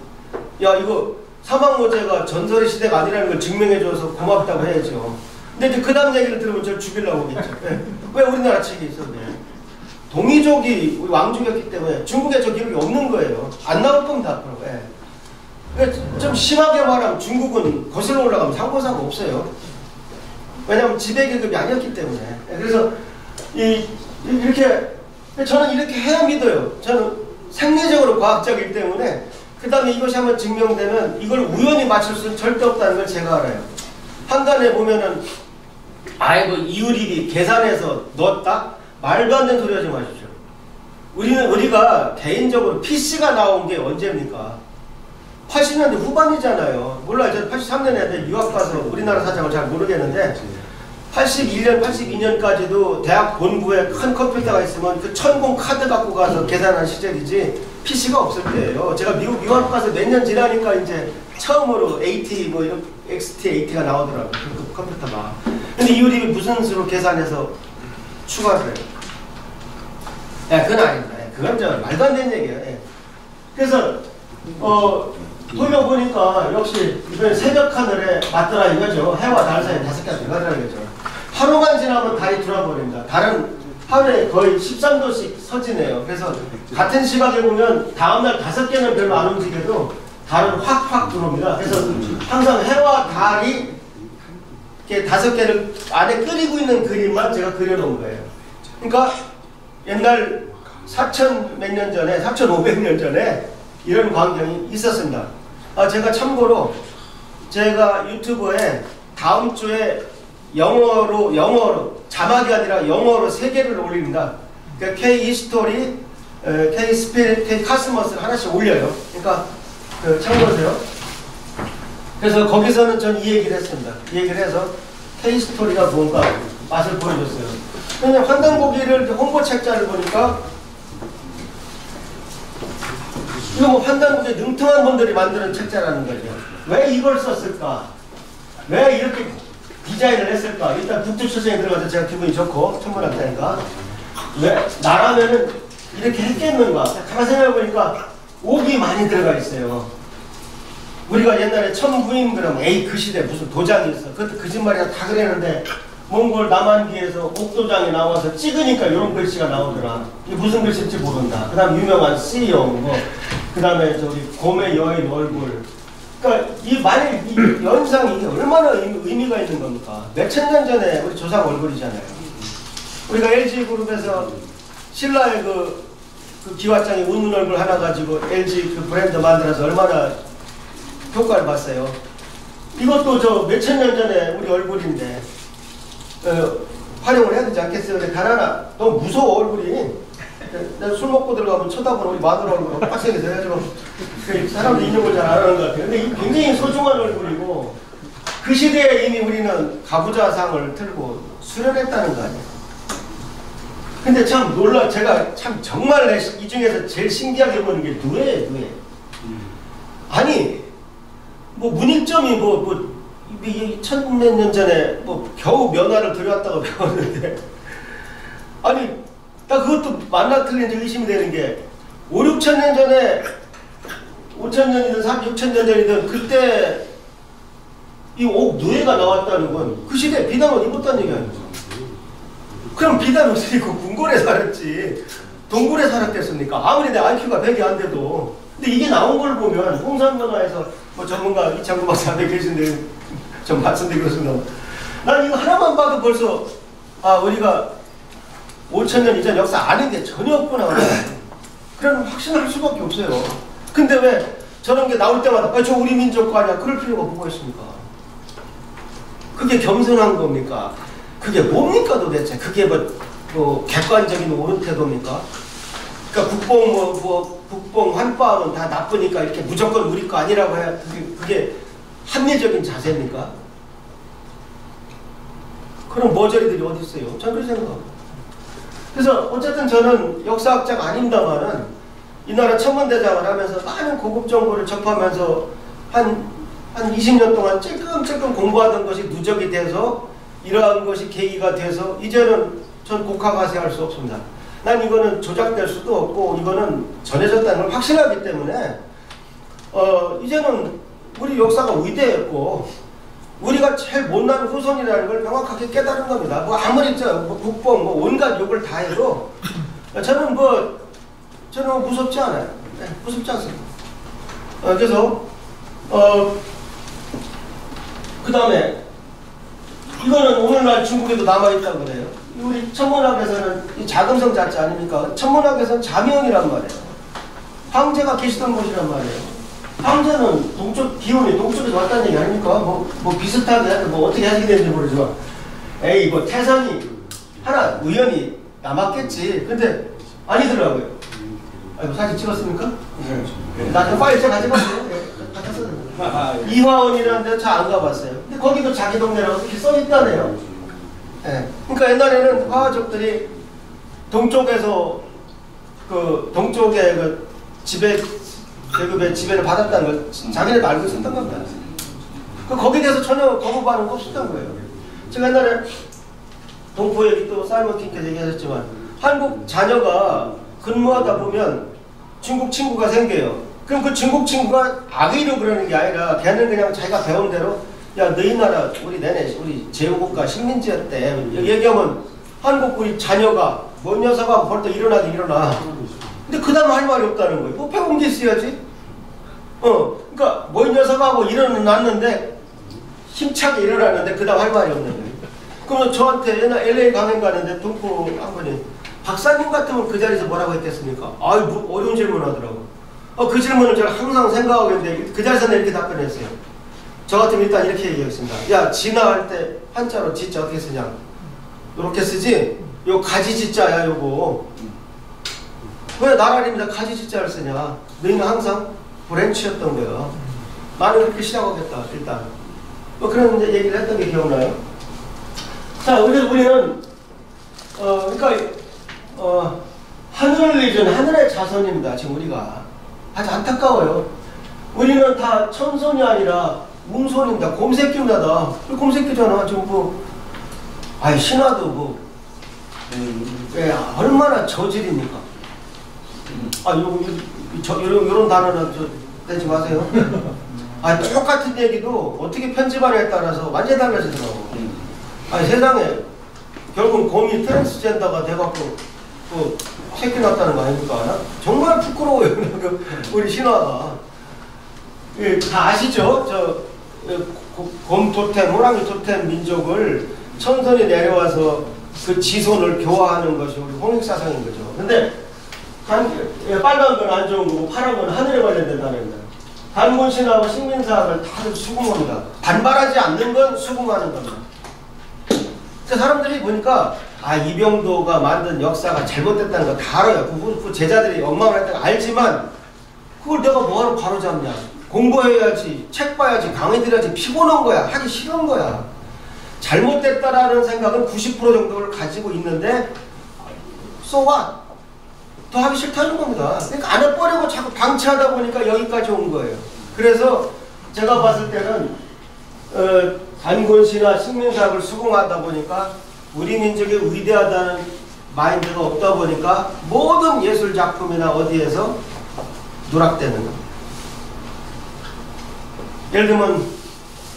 야 이거 사망 오제가 전설의 시대가 아니라는 걸 증명해줘서 고맙다고 해야죠. 근데 이제 그 다음 얘기를 들으면 저를 죽이려고 오겠죠. 왜 우리나라 측이 있었네. 동이족이 우리 왕족이었기 때문에 중국에 저 기록이 없는 거예요. 안 나올 겁니다 앞으로. 그러니까 좀 심하게 말하면 중국은 거슬러 올라가면 상고사가 없어요. 왜냐하면 지배계급이 아니었기 때문에. 그래서 이렇게 저는 이렇게 해야 믿어요. 저는 생리적으로 과학적이기 때문에 그 다음에 이것이 한번 증명되면 이걸 우연히 맞출 수는 절대 없다는 걸 제가 알아요. 한간에 보면은 아이고 이유립이 계산해서 넣었다? 말도 안 되는 소리 하지 마십시오. 우리가 개인적으로 PC가 나온 게 언제입니까? 80년대 후반이잖아요. 몰라요. 저 83년에 유학 가서 우리나라 사정을 잘 모르겠는데 81년, 82년까지도 대학 본부에 큰 컴퓨터가 있으면 그 천공 카드 갖고 가서 계산한 시절이지 PC가 없을 때예요. 제가 미국 유학 가서 몇 년 지나니까 이제 처음으로 AT 뭐 이런 XT, AT가 나오더라고요. 그 컴퓨터가. 근데 이유립이 무슨 수로 계산해서 추가를 해요? 그건 아닙니다. 그건 저 말도 안 되는 얘기예요. 그래서 돌려보니까 역시 이번에 새벽 하늘에 맞더라 이거죠. 해와 달 사이에 5개가 들어가더라 이거죠. 하루만 지나면 달이 들어버립니다. 달은 하루에 거의 13도씩 서지네요. 그래서 같은 시각에 보면 다음날 5개는 별로 안 움직여도 달은 확 들어옵니다. 그래서 항상 해와 달이 이렇게 5개를 안에 끓이고 있는 그림만 제가 그려놓은 거예요. 그러니까 옛날 4,000몇 년 전에, 4,500년 전에 이런 광경이 있었습니다. 제가 참고로 제가 유튜브에 다음 주에 영어로 자막이 아니라 영어로 3개를 올립니다. 그러니까 K-히스토리, K-스피릿, K-카스머스를 하나씩 올려요. 그러니까 참고하세요. 그래서 거기서는 전 이 얘기를 했습니다. 이 얘기를 해서 K-스토리가 뭔가 맛을 보여줬어요. 근데 환단고기를 홍보 책자를 보니까 이거 뭐 환단고기에 능통한 분들이 만드는 책자라는 거죠. 왜 이걸 썼을까? 왜 이렇게 디자인을 했을까? 일단 북두초생에 들어가서 제가 기분이 좋고 천문학자니까 왜 나라면은 이렇게 했겠는가? 가만 생각해보니까 옥이 많이 들어가 있어요. 우리가 옛날에 천부임 그러면 에이 그 시대 무슨 도장이 있어. 그것도 거짓말이야 다 그랬는데 몽골 남한기에서 옥도장에 나와서 찍으니까 이런 글씨가 나오더라. 이게 무슨 글씨인지 모른다. 그 다음 유명한 C형 그 다음에 저기 곰의 여인 얼굴 그러니까 이 만일 이 연상이 얼마나 의미가 있는 겁니까? 몇천 년 전에 우리 조상 얼굴이잖아요. 우리가 LG그룹에서 신라의 그 기와장이 웃는 얼굴 하나 가지고 LG 그 브랜드 만들어서 얼마나 효과를 봤어요. 이것도 저 몇천 년 전에 우리 얼굴인데 활용을 해야 되지 않겠어요? 근데 가나나 너무 무서워 얼굴이. 내가 술 먹고 들어가면 쳐다보는 우리 마누라 얼굴 빡세게 돼가지고 사람들 인용을 잘 안 하는 것 같아요. 근데 굉장히 소중한 얼굴이고 그 시대에 이미 우리는 가부좌상을 들고 수련했다는 거 아니에요. 근데 참 제가 참 정말 이 중에서 제일 신기하게 보는 게 누에예요, 누에. 아니 뭐 문익점이 천몇 년 전에 뭐 겨우 면화를 들여왔다고 배웠는데 아니 나 그것도 만나 틀린지 의심이 되는 게 5, 6천 년 전에 5천 년이든 6천 년 전이든 그때 이 옥 누에가 나왔다는 건 그 시대에 비단옷 입었다는 얘기 아니죠. 그럼 비단옷을 입고 궁궐에 살았지 동굴에 살았겠습니까? 아무리 내 IQ가 100이 안 돼도. 근데 이게 나온 걸 보면 홍산문화에서 뭐 전문가 이창구 박사한테 계신데 좀 말씀드리겠습니다. 난 이거 하나만 봐도 벌써 우리가 5천년 이전 역사 아닌데 전혀 없구나. 그럼 확신할 수밖에 없어요. 근데 왜 저런 게 나올 때마다 저 우리 민족 거 아니야? 그럴 필요가 뭐가 있습니까? 그게 겸손한 겁니까? 그게 뭡니까 도대체? 그게 뭐 객관적인 옳은 태도입니까? 그러니까 국뽕 환빠하면 다 나쁘니까 이렇게 무조건 우리 거 아니라고 해야 그게 합리적인 자세입니까? 그럼 머저리들이 어디 있어요? 저는 그렇게 생각합니다. 그래서 어쨌든 저는 역사학자가 아닙니다만은 이 나라 천문대장을 하면서 많은 고급 정보를 접하면서 한 20년 동안 찔끔찔끔 공부하던 것이 누적이 돼서 이러한 것이 계기가 돼서 이제는 전 곡하가세할 수 없습니다. 난 이거는 조작될 수도 없고 이거는 전해졌다는 걸 확신하기 때문에 이제는 우리 역사가 위대했고 우리가 제일 못난 후손이라는 걸 명확하게 깨달은 겁니다. 뭐 아무리 국뽕 온갖 욕을 다 해도 저는 무섭지 않아요. 네, 무섭지 않습니다. 그래서 그 다음에 이거는 오늘날 중국에도 남아있다고 그래요. 우리 천문학에서는 이 자금성 자체 아닙니까? 천문학에서는 자명이란 말이에요. 황제가 계시던 곳이란 말이에요. 황제는 기운이 동쪽에서 왔다는 얘기 아닙니까? 뭐 비슷하게 뭐 어떻게 하시게 되는지 모르지만 에이 뭐 태산이 하나 우연히 남았겠지. 근데 아니더라고요. 이거 사진 찍었습니까? 네. 나중에 파일 제가 가져갔어요. 갖다 썼는데. 이화원이라는 데 잘 안 가봤어요. 근데 거기도 자기 동네라고 이렇게 써있다네요. 네. 그러니까 옛날에는 화가족들이 동쪽에서 동쪽에 계급의 지배를 받았다는 걸 자기네도 알고 있었던 겁니다. 거기에 대해서 전혀 거부 반응 없었던 거예요. 제가 옛날에 동포 얘기 또 사이먼 킹께서 얘기하셨지만 한국 자녀가 근무하다 보면 중국 친구가 생겨요. 그럼 그 중국 친구가 악의로 그러는 게 아니라 걔는 그냥 자기가 배운 대로 야 너희 나라 우리 제후국가 식민지였대 얘기하면 한국 우리 자녀가 뭔 녀석하고 벌떡 일어나긴 일어나. 근데 그 다음 할 말이 없다는 거예요. 뭐 배운 게 있어야지. 그러니까 뭔 녀석하고 일어났는데 힘차게 일어났는데 그 다음 할 말이 없는 거예요. 그러면 저한테 옛날 LA 강연 가는데 동포 한 분이 박사님 같으면 그 자리에서 뭐라고 했겠습니까? 뭐 어려운 질문 하더라고. 그 질문을 제가 항상 생각하고 있는데 그 자리에서는 이렇게 답변했어요. 저 같으면 일단 이렇게 얘기하겠습니다. 야 진화할 때 한자로 지자 어떻게 쓰냐? 이렇게 쓰지? 요 가지지자야 요거. 왜 나라림에다 가지지자를 쓰냐? 너희는 항상 브랜치였던 거야. 나는 그렇게 시작하겠다 일단. 뭐 그런 얘기를 했던 게 기억나요? 자, 우리는 그러니까 하늘을 잊은 하늘의 자손입니다. 지금 우리가 아주 안타까워요. 우리는 다 천손이 아니라 웅손입니다. 곰새끼입니다. 곰새끼잖아. 지금 신화도 얼마나 저질입니까? 요런 단어는 내지 마세요. 똑같은 얘기도 어떻게 편집하냐에 따라서 완전히 달라지더라고. 세상에 결국 곰이 트랜스젠더가 돼갖고 새끼 낳았다는 거 아닙니까? 정말 부끄러워요. 우리 신화가. 다 아시죠? 곰 토템, 호랑이 토템 민족을 천선이 내려와서 그 지손을 교화하는 것이 우리 홍익사상인 거죠. 근데 빨간 건 안 좋은 거고 파란 건 하늘에 관련된다는 거예요. 단군신하고 식민사학을 다들 수긍합니다. 반발하지 않는 건 수긍하는 겁니다. 사람들이 보니까 이병도가 만든 역사가 잘못됐다는 거 다 알아요. 그 제자들이 엉망을 했다는 거 알지만 그걸 내가 뭐하러 바로잡냐. 공부해야지, 책 봐야지, 강의 들어야지, 피곤한 거야. 하기 싫은 거야. 잘못됐다라는 생각은 90% 정도를 가지고 있는데 so what? 더 하기 싫다는 겁니다. 그러니까 안 해버리고 자꾸 방치하다 보니까 여기까지 온 거예요. 그래서 제가 봤을 때는 단군시나 식민사학을 수긍하다 보니까 우리 민족이 위대하다는 마인드가 없다 보니까 모든 예술 작품이나 어디에서 누락되는 겁니다. 예를 들면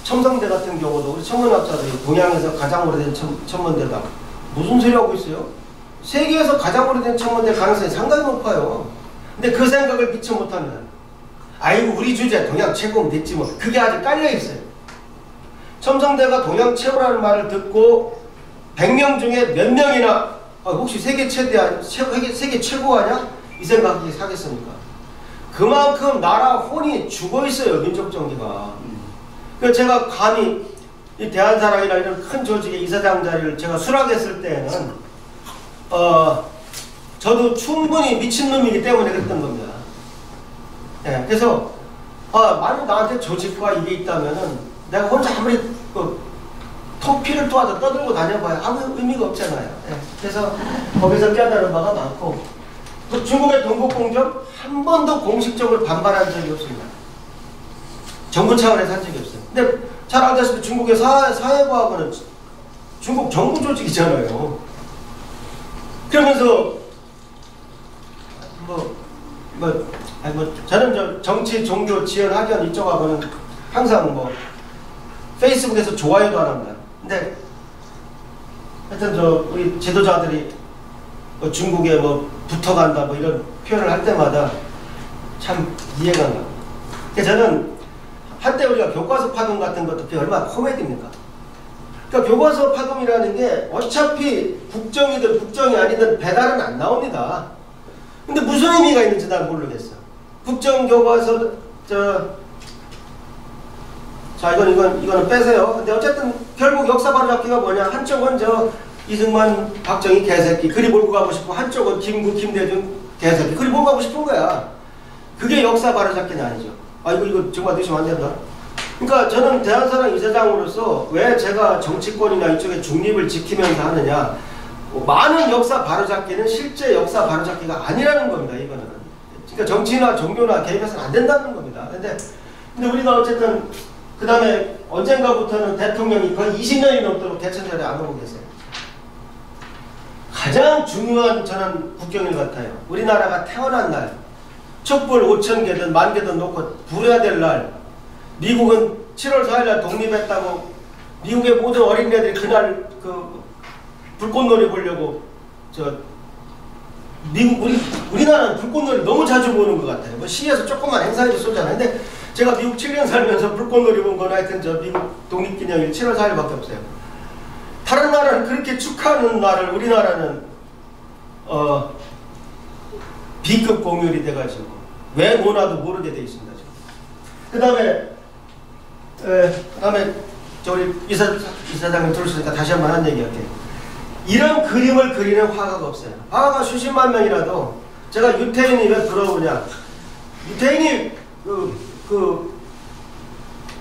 첨성대 같은 경우도 우리 천문학자들이 동양에서 가장 오래된 천문대다. 무슨 소리 하고 있어요? 세계에서 가장 오래된 천문대 가능성이 상당히 높아요. 근데 그 생각을 미처 못하면 아이고 우리 주제 동양 최고면 됐지 뭐. 그게 아직 깔려있어요. 첨성대가 동양 최고라는 말을 듣고 100명 중에 몇 명이나 혹시 세계 세계 최고하냐? 이 생각이 사겠습니까? 그만큼 나라 혼이 죽어있어요. 민족 정기가. 그래서 제가 감히 이 대한사랑이나 이런 큰 조직의 이사장 자리를 제가 수락했을 때에는 저도 충분히 미친놈이기 때문에 그랬던 겁니다. 예, 그래서 만약 나한테 조직과 이게 있다면은 내가 혼자 아무리 토피를 도와서 떠들고 다녀봐야 아무 의미가 없잖아요. 예, 그래서 거기서 깨달은 바가 많고 또 중국의 동국공정 한 번도 공식적으로 반발한 적이 없습니다. 정부 차원에서 한 적이 없어요. 근데 잘 알다시피 중국의 사회과학원은 중국 정부 조직이잖아요. 그러면서 저는 정치, 종교, 지연, 학연 이쪽하고는 항상 페이스북에서 좋아요도 안 합니다. 근데 하여튼 우리 지도자들이 중국에 붙어간다 이런 표현을 할 때마다 참 이해가 안 갑니다. 저는 한때 우리가 교과서 파동 같은 것도 그게 얼마나 코미디입니까? 그러니까 교과서 파동이라는 게 어차피 국정이든 국정이 아니든 배달은 안 나옵니다. 근데 무슨 의미가 있는지 난 모르겠어. 국정교과서 이거는 빼세요. 근데 어쨌든 결국 역사 바로잡기가 뭐냐. 한쪽은 이승만, 박정희 개새끼 그리 몰고 가고 싶고 한쪽은 김구, 김대중 개새끼 그리 몰고 가고 싶은 거야. 그게 역사 바로잡기는 아니죠. 이거 정말 넣으시면 안 된다. 그러니까 저는 대한사랑 이사장으로서 왜 제가 정치권이나 이쪽에 중립을 지키면서 하느냐. 많은 역사 바로잡기는 실제 역사 바로잡기가 아니라는 겁니다. 이거는. 그러니까 정치나 종교나 개입해서는 안 된다는 겁니다. 근데 우리가 어쨌든 그 다음에 언젠가부터는 대통령이 거의 20년이 넘도록 대천절에 안 오고 계세요. 가장 중요한 저는 국경일 같아요. 우리나라가 태어난 날 촛불 5,000개든 10,000개든 놓고 불어야 될 날. 미국은 7월 4일날 독립했다고 미국의 모든 어린애들이 그날 불꽃놀이 보려고 우리나라는 불꽃놀이 너무 자주 보는 것 같아요. 시에서 조금만 행사해서 쏘잖아요. 근데 제가 미국 7년 살면서 불꽃놀이 본 건 하여튼 미국 독립기념일 7월 4일밖에 없어요. 다른 나라는 그렇게 축하하는 날을 우리나라는 B급 공휴일이 돼가지고 왜 노나도 모르게 돼 있습니다. 그 다음에 우리 이사장님 들으시니까 다시 한번 한 얘기 할게요. 이런 그림을 그리는 화가가 없어요. 화가가 수십만 명이라도 제가 유태인이 왜 부러우냐. 유태인이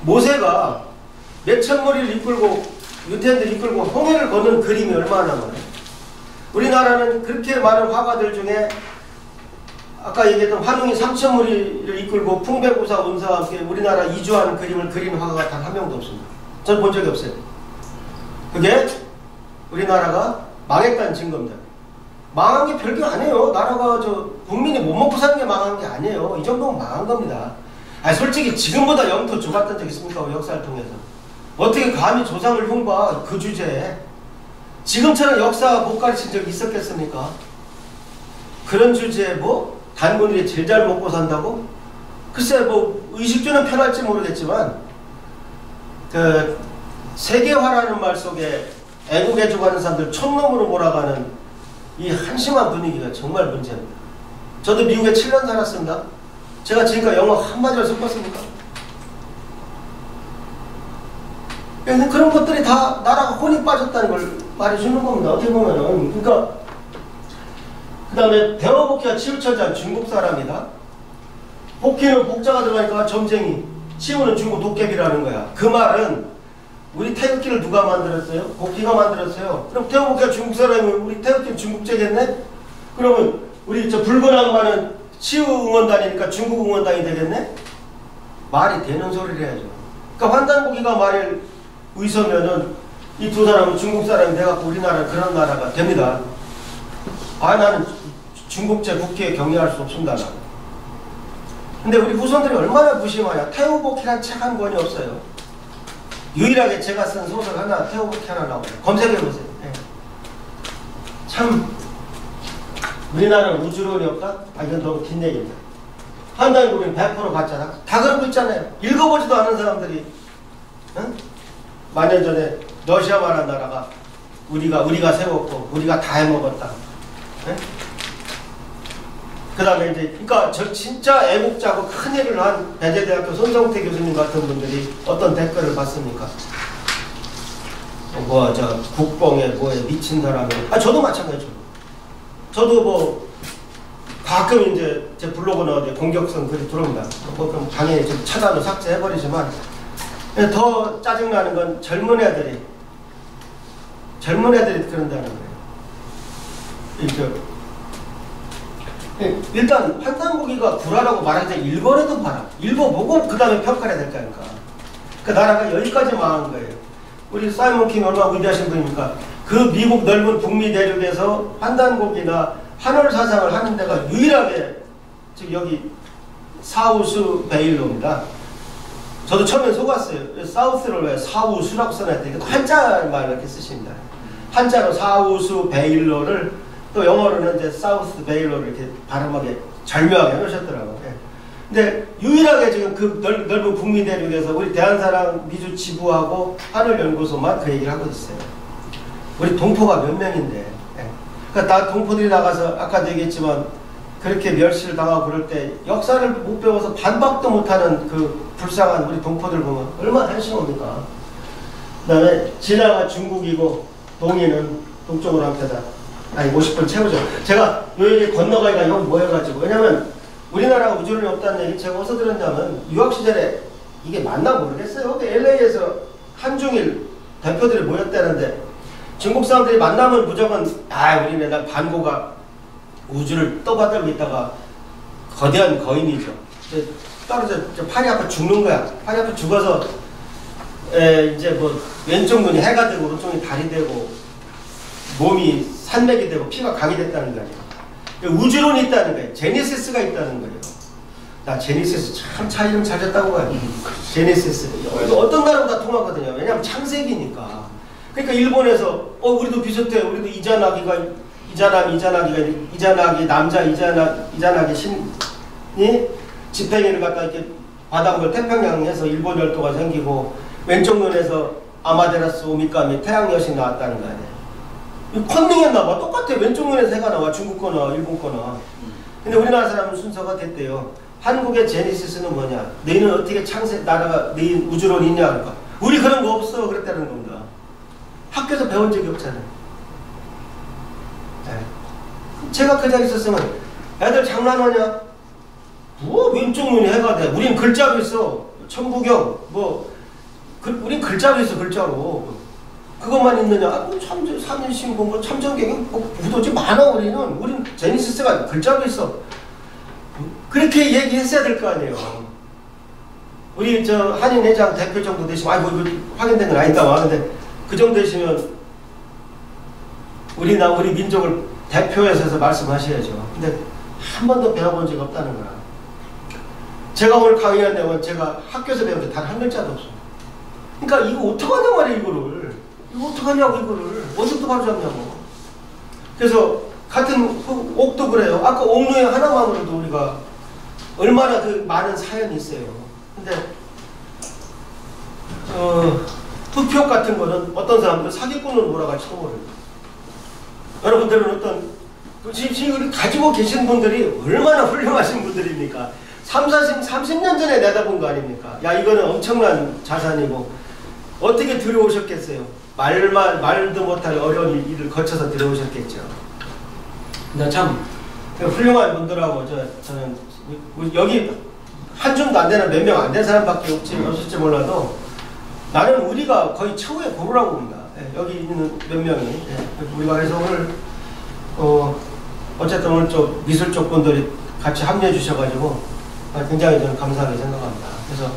모세가 몇천 무리를 이끌고 유태인들 이끌고 홍해를 걷는 그림이 얼마나 많아요. 우리나라는 그렇게 많은 화가들 중에 아까 얘기했던 환웅이 3,000무리를 이끌고 풍배고사 운사와 함께 우리나라 이주하는 그림을 그린 화가가 단 한 명도 없습니다. 전 본 적이 없어요. 그게 우리나라가 망했다는 증거입니다. 망한 게 별게 아니에요. 나라가 국민이 못 먹고 사는 게 망한 게 아니에요. 이 정도면 망한 겁니다. 솔직히 지금보다 영토 좁았던 적 있습니까? 역사를 통해서. 어떻게 감히 조상을 흉봐 그 주제에. 지금처럼 역사 못 가르친 적이 있었겠습니까? 그런 주제에 단군들이 제일 잘 먹고 산다고? 글쎄 뭐 의식주는 편할지 모르겠지만 그 세계화라는 말 속에 애국에 죽어가는 사람들 촌놈으로 몰아가는 이 한심한 분위기가 정말 문제입니다. 저도 미국에 7년 살았습니다. 제가 지금까지 영어 한마디를 섞었습니까? 그런 것들이 다 나라가 혼이 빠졌다는 걸 말해주는 겁니다. 어떻게 보면은. 그러니까 그 다음에 배워복귀가 치우쳐진 중국 사람이다. 복귀는 복자가 들어가니까 점쟁이, 치우는 중국 도깨비라는 거야. 그 말은 우리 태극기를 누가 만들었어요? 복귀가 만들었어요. 그럼 태극기가 중국 사람이면 우리 태극기는 중국제겠네? 그러면 우리 저 붉은 악마는 치우 응원단이니까 중국 응원단이 되겠네? 말이 되는 소리를 해야죠. 그러니까 환단고기가 말일 의서면은 이 두 사람은 중국 사람이 돼갖고 우리나라 그런 나라가 됩니다. 아, 나는 중국제 국회에 경례할 수 없습니다. 나는. 근데 우리 후손들이 얼마나 무심하냐. 태우복희란 책 한 권이 없어요. 유일하게 제가 쓴 소설 하나, 태우복희 하나 나와요. 검색해보세요. 네. 참 우리나라는 우주론이 없다? 아, 이건 너무 긴 얘기입니다. 환단고기는 100% 봤잖아. 다 그러고 있잖아요. 읽어보지도 않은 사람들이. 응? 만년 전에 러시아만한 나라가 우리가 세웠고 우리가 다 해먹었다. 네? 그 다음에 이제 그러니까 저 진짜 애국자고 큰 일을 한 배재대학교 손성태 교수님 같은 분들이 어떤 댓글을 봤습니까? 뭐 저 국뽕에 뭐에 미친 사람이. 아, 저도 마찬가지죠. 저도 뭐 가끔 이제 제 블로그나 어디 공격성 글이 들어옵니다. 뭐 그럼 당연히 좀 차단을 삭제해버리지만 더 짜증나는 건 젊은 애들이 그런다는 거예요. 일단 환단고기가 구라라고 말할 때 읽어내도 봐라. 읽어보고 그 다음에 평가를 해야 될 거 아닙니까? 그 나라가 여기까지 망한 거예요. 우리 사이먼 킹 얼마나 위대하신 분입니까? 그 미국 넓은 북미 대륙에서 환단고기나 환월 사상을 하는 데가 유일하게 지금 여기 사우스 베일로입니다. 저도 처음에 속았어요. 사우스를 왜 사우수라고 써놨대. 한자말 이렇게 쓰십니다. 한자로 사우스 베일로를 또 영어로는 이제 사우스 베일로를 이렇게 발음하게 절묘하게 해놓으셨더라고요. 근데 유일하게 지금 그 넓은 북미 대륙에서 우리 대한사랑 미주 지부하고 하늘연구소만 그 얘기를 하고 있어요. 우리 동포가 몇 명인데. 그러니까 다 동포들이 나가서 아까도 얘기했지만 그렇게 멸시를 당하고 그럴 때 역사를 못 배워서 반박도 못하는 그 불쌍한 우리 동포들 보면 얼마나 한심합니까? 그 다음에 진화가 중국이고 동이는 동쪽으로 한테다. 아니 50분 채우죠. 제가 요 얘기 건너가기가 너무 모여가지고. 왜냐면 우리나라가 우주론이 없다는 얘기 제가 어디서 들었냐면 유학 시절에 이게 맞나 모르겠어요. LA에서 한중일 대표들이 모였다는데 중국 사람들이 만나면 무조건 우리는 날 반고가 우주를 떠받들고 있다가 거대한 거인이죠. 떨어져 팔이 아파 죽는 거야. 팔이 아파 죽어서 이제 뭐 왼쪽 눈이 해가 되고 오른쪽 눈이 달이 되고 몸이 산맥이 되고 피가 강이 됐다는 거예요. 우주론이 있다는 거예요. 제니시스가 있다는 거예요. 나 제니시스 참 차 이름 잘 졌다고 봐요. 제니시스. 어떤 나라보다 통하거든요. 왜냐하면 창세기니까. 그러니까 일본에서 우리도 비슷해. 우리도 이자나기 남자 이자나기 신이 지팽이를 갖다 이렇게 바닷물 태평양에서 일본 열도가 생기고 왼쪽 눈에서 아마데라스 오미카미 태양 여신 나왔다는 거 아니에요. 컨닝했나봐. 똑같아. 왼쪽 눈에서 해가 나와. 중국 거나 일본 거나. 근데 우리나라 사람은 순서가 됐대요. 한국의 제니시스는 뭐냐? 너희는 어떻게 나라가 너희 우주론이 있냐? 그러니까 우리 그런 거 없어. 그랬다는 겁니다. 학교에서 배운 적이 없잖아요. 네. 제가 그 자리에 있었으면 애들 장난하냐? 뭐 왼쪽 눈이 해가 돼. 우린 글자로 있어. 천부경 우린 글자로 있어. 글자로. 그것만 있느냐? 삼인신공, 참전경이 무도지 많아. 우린 제니시스가 글자로 있어. 그렇게 얘기했어야 될 거 아니에요. 우리 저 한인회장 대표 정도 되시면 이거 확인된 건 아니다만 근데 그 정도 되시면 우리 민족을 대표해서 해서 말씀하셔야죠. 근데 한 번도 배워본 적이 없다는 거라. 제가 오늘 강의한 내용은 제가 학교에서 배운 게 단 한 글자도 없어요. 그러니까 이거 어떡하냐 말이야 이거를. 이거 어떡하냐고 이거를. 어디부터 가져왔냐고. 그래서 같은 옥도 그래요. 아까 옥루에 하나만으로도 우리가 얼마나 그 많은 사연이 있어요. 근데 투표 같은 거는 어떤 사람들은 사기꾼을 몰아갈지도 모릅니다. 여러분들은 어떤 지금 가지고 계신 분들이 얼마나 훌륭하신 분들입니까? 30년 전에 내다본 거 아닙니까? 야, 이거는 엄청난 자산이고 어떻게 들어오셨겠어요? 말도 못할 어려운 일을 거쳐서 들어오셨겠죠. 근데 참 훌륭한 분들하고 저는 여기 한 줌도 안 되는 몇 명 안 된 사람밖에 없을지 몰라도 나는 우리가 거의 최후의 보루라고 봅니다. 예, 여기 있는 몇 명이. 예, 우리가 그래서 오늘 어쨌든 오늘 쪽 미술 쪽 분들이 같이 합류해 주셔가지고 굉장히 저는 감사하게 생각합니다. 그래서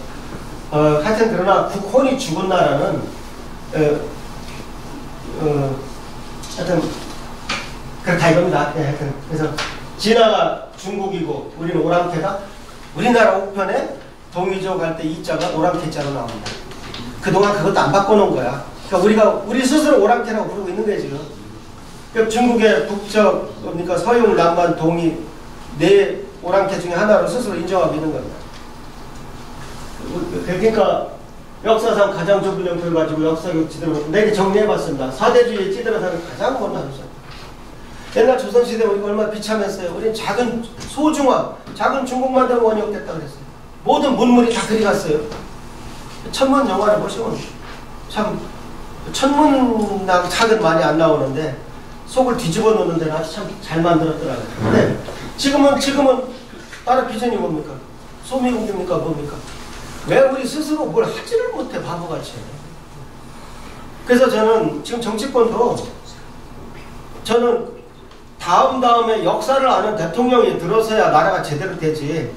하여튼 그러나 국혼이 죽은 나라는 하여튼 그렇다 이겁니다. 예, 하여튼 그래서 진화가 중국이고 우리는 오랑캐다. 우리나라 우편에 동이조 갈 때 이자가 오랑캐자로 나옵니다. 그동안 그것도 안 바꿔놓은 거야. 그러니까 우리 스스로 오랑캐라고 부르고 있는 거예요 지금. 그러니까 중국의 북적, 그러니까 서용, 남만, 동이 네 오랑캐 중에 하나로 스스로 인정하고 있는 겁니다. 그러니까 역사상 가장 좁은 형태를 가지고 역사교육 지도를 내게 정리해봤습니다. 사대주의에 찌들어서는 가장 먼저 하셨어요. 옛날 조선시대 우리가 얼마나 비참했어요. 우리는 작은 소중화, 작은 중국만 되면 원이 없겠다 그랬어요. 모든 문물이 다 그리 갔어요. 천문 영화를 보시면 참 천문학 작은 많이 안 나오는데 속을 뒤집어 놓는 데는 아주 참 잘 만들었더라고요. 근데 지금은 나라 비전이 뭡니까? 소미국입니까? 뭡니까? 왜 우리 스스로 뭘 하지를 못해 바보같이. 그래서 저는 지금 정치권도 저는 다음에 역사를 아는 대통령이 들어서야 나라가 제대로 되지.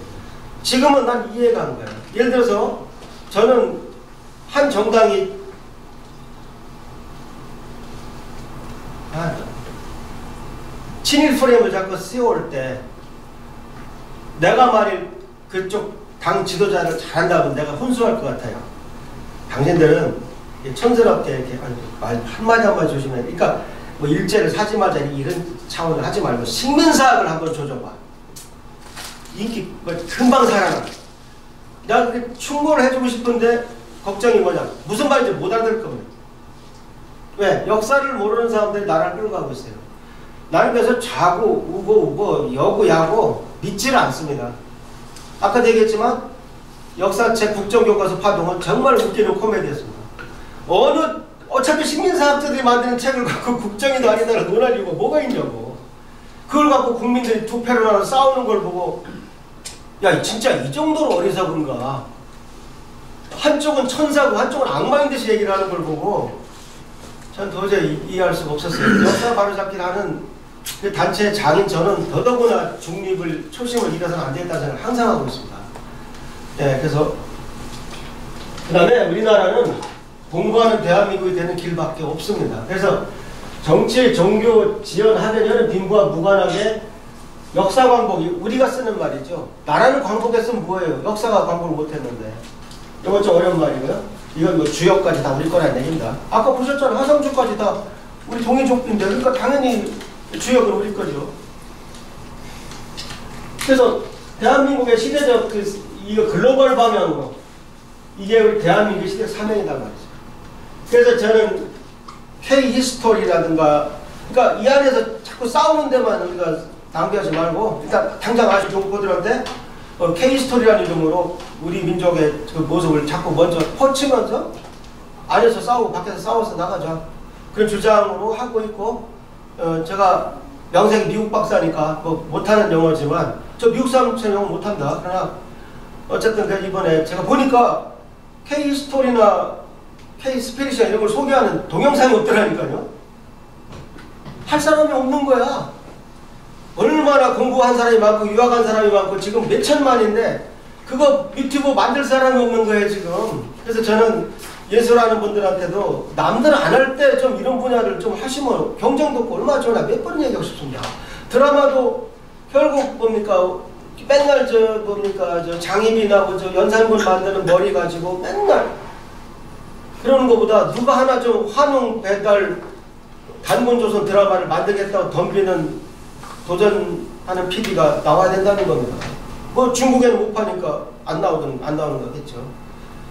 지금은 난 이해가 안 가요. 예를 들어서 저는 한 정당이 친일 프레임을 자꾸 씌워올 때 내가 말일 그쪽 당 지도자를 잘한다면 내가 훈수할 것 같아요. 당신들은 촌스럽게 이렇게 말 한마디 조심해. 그러니까 뭐 일제를 사지 말자 이런 차원을 하지 말고 식민사학을 한번 조져봐. 인기 뭐 금방 살아나. 내가 그렇게 충고를 해주고 싶은데 걱정이 뭐냐? 무슨 말인지 못 알아들 겁니다. 왜? 역사를 모르는 사람들이 나라를 끌고 가고 있어요. 나는 그래서 좌고 우고 여고 야고 믿지를 않습니다. 아까도 얘기했지만 역사책 국정교과서 파동은 정말 웃기는 코미디였습니다. 어차피 식민사학자들이 만드는 책을 갖고 국정이도 아니다라 논할 이유가 뭐가 있냐고. 그걸 갖고 국민들이 투표를 하러 싸우는 걸 보고 야 진짜 이 정도로 어리석은가. 한쪽은 천사고 한쪽은 악마인 듯이 얘기를 하는 걸 보고 전 도저히 이해할 수가 없었어요. 역사 바로잡기를 하는 그 단체의 장인 저는 더더구나 중립을 초심을 잃어서는 안 되겠다는 생각을 항상 하고 있습니다. 네, 그래서 그 다음에 우리나라는 공부하는 대한민국이 되는 길밖에 없습니다. 그래서 정치, 종교 지연하려면 빈부와 무관하게 역사 광복이 우리가 쓰는 말이죠. 나라는 광복했으면 뭐예요? 역사가 광복을 못했는데. 이건 좀 어려운 말이고요. 이건 뭐 주역까지 다 우리 거라는 얘기입니다. 아까 보셨잖아요. 화성주까지 다 우리 동이족인데 그러니까 당연히 주역은 우리 거죠. 그래서 대한민국의 시대적 이거 글로벌 방향으로 이게 우리 대한민국의 시대 사명이란 말이죠. 그래서 저는 K-히스토리라든가 그러니까 이 안에서 자꾸 싸우는 데만 우리가 낭비하지 말고 일단 당장 아주 종포들한테 K-히스토리라는 이름으로 우리 민족의 그 모습을 자꾸 먼저 퍼치면서 안에서 싸우고 밖에서 싸워서 나가자. 그런 주장으로 하고 있고 제가 명색이 미국 박사니까 뭐 못하는 영어지만 저 미국 사람처럼 영어 못한다. 그러나 어쨌든 이번에 제가 보니까 K-히스토리나 K-스피릿이나 이런 걸 소개하는 동영상이 없더라니까요. 할 사람이 없는 거야. 얼마나 공부한 사람이 많고 유학한 사람이 많고 지금 몇 천만인데 그거 유튜브 만들 사람이 없는 거예요 지금. 그래서 저는 예술하는 분들한테도 남들 안 할 때 좀 이런 분야를 좀 하시면 경쟁도 없고 얼마나 좋으나 몇 번 얘기하고 싶습니다. 드라마도 결국 뭡니까 맨날 저 장희빈 하고 저 연산군 만드는 머리 가지고 맨날 그러는 것보다 누가 하나 좀 환웅 배달 단군조선 드라마를 만들겠다고 덤비는 도전하는 PD가 나와야 된다는 겁니다. 뭐 중국에는 못 파니까 안 나오는 거겠죠.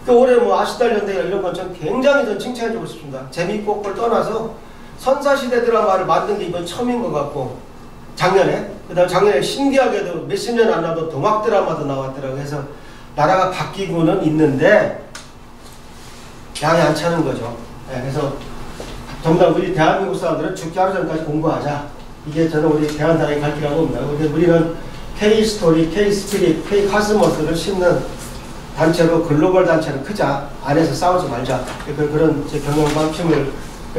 올해 뭐 아시달연대가 이런 건 전 굉장히 전 칭찬해주고 싶습니다. 재미있고 그걸 떠나서 선사시대 드라마를 만든 게 이번 처음인 것 같고, 작년에, 그 다음 작년에 신기하게도 몇십 년 안 나도 동학 드라마도 나왔더라고요. 해서 나라가 바뀌고는 있는데 양이 안 차는 거죠. 네, 그래서 정말 우리 대한민국 사람들은 죽기 하루 전까지 공부하자. 이게 저는 우리 대한사랑의 갈 길이라고 봅니다. 우리는 K-스토리, K-스피릿, K-카스머스를 심는 단체로 글로벌 단체를 크자. 안에서 싸우지 말자. 그런 제 경영 방침을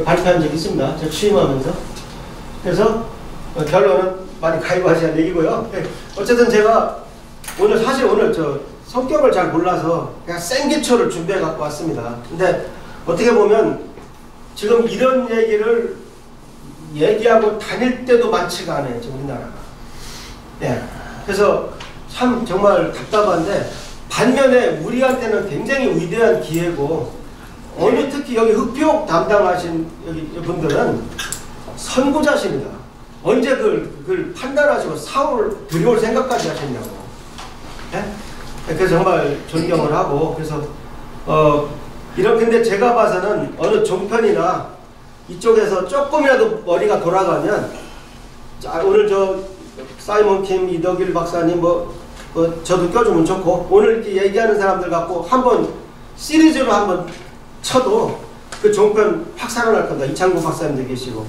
발표한 적이 있습니다. 제가 취임하면서. 그래서 결론은 많이 가입하자는 얘기고요. 어쨌든 제가 사실 오늘 저 성격을 잘 몰라서 그냥 생기초를 준비해 갖고 왔습니다. 근데 어떻게 보면 지금 이런 얘기를 얘기하고 다닐 때도 많지가 않아요. 지금 우리나라가. 네. 그래서 참 정말 답답한데, 반면에 우리한테는 굉장히 위대한 기회고, 어느 특히 여기 흑비옥 담당하신 여기 분들은 선구자십니다. 언제 그걸 판단하시고 사후를 들여올 생각까지 하셨냐고. 네? 그래서 정말 존경을 하고, 그래서 근데 제가 봐서는 어느 종편이나 이쪽에서 조금이라도 머리가 돌아가면, 오늘 저 사이먼 킴, 이덕일 박사님 저도 껴주면 좋고, 오늘 이렇게 얘기하는 사람들 갖고 한번 시리즈로 한번 쳐도 그 종편 확 살아날 겁니다. 이창구 박사님도 계시고,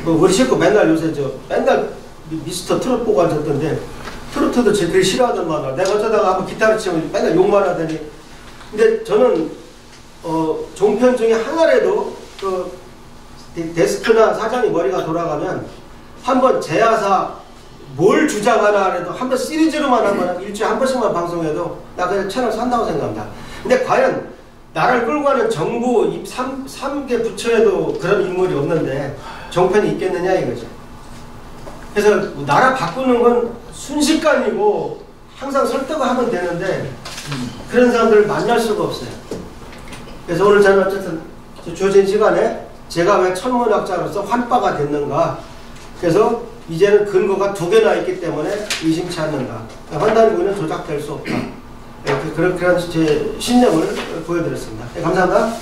우리 식구 맨날 요새 맨날 미스터 트롯 보고 앉았던데, 트로트도 제 되게 싫어하던 만화. 내가 어쩌다가 한번 기타를 치면 맨날 욕만 하더니. 근데 저는 종편 중에 하나라도 그 데스크나 사장이 머리가 돌아가면 한번 제야사 뭘 주장하나 해도 한번 시리즈로만 한번 일주일에 한 번씩만 방송해도 나 그냥 채널 산다고 생각합니다. 근데 과연 나라를 끌고 가는 정부 3개 부처에도 그런 인물이 없는데 종편이 있겠느냐 이거죠. 그래서 나라 바꾸는 건 순식간이고 항상 설득을 하면 되는데 그런 사람들을 만날 수가 없어요. 그래서 오늘 저는 어쨌든 주어진 시간에 제가 왜 천문학자로서 환빠가 됐는가, 그래서 이제는 근거가 2개나 있기 때문에 의심치 않는다. 환단구는 조작될 수 없다. 그런 제 신념을 보여드렸습니다. 감사합니다.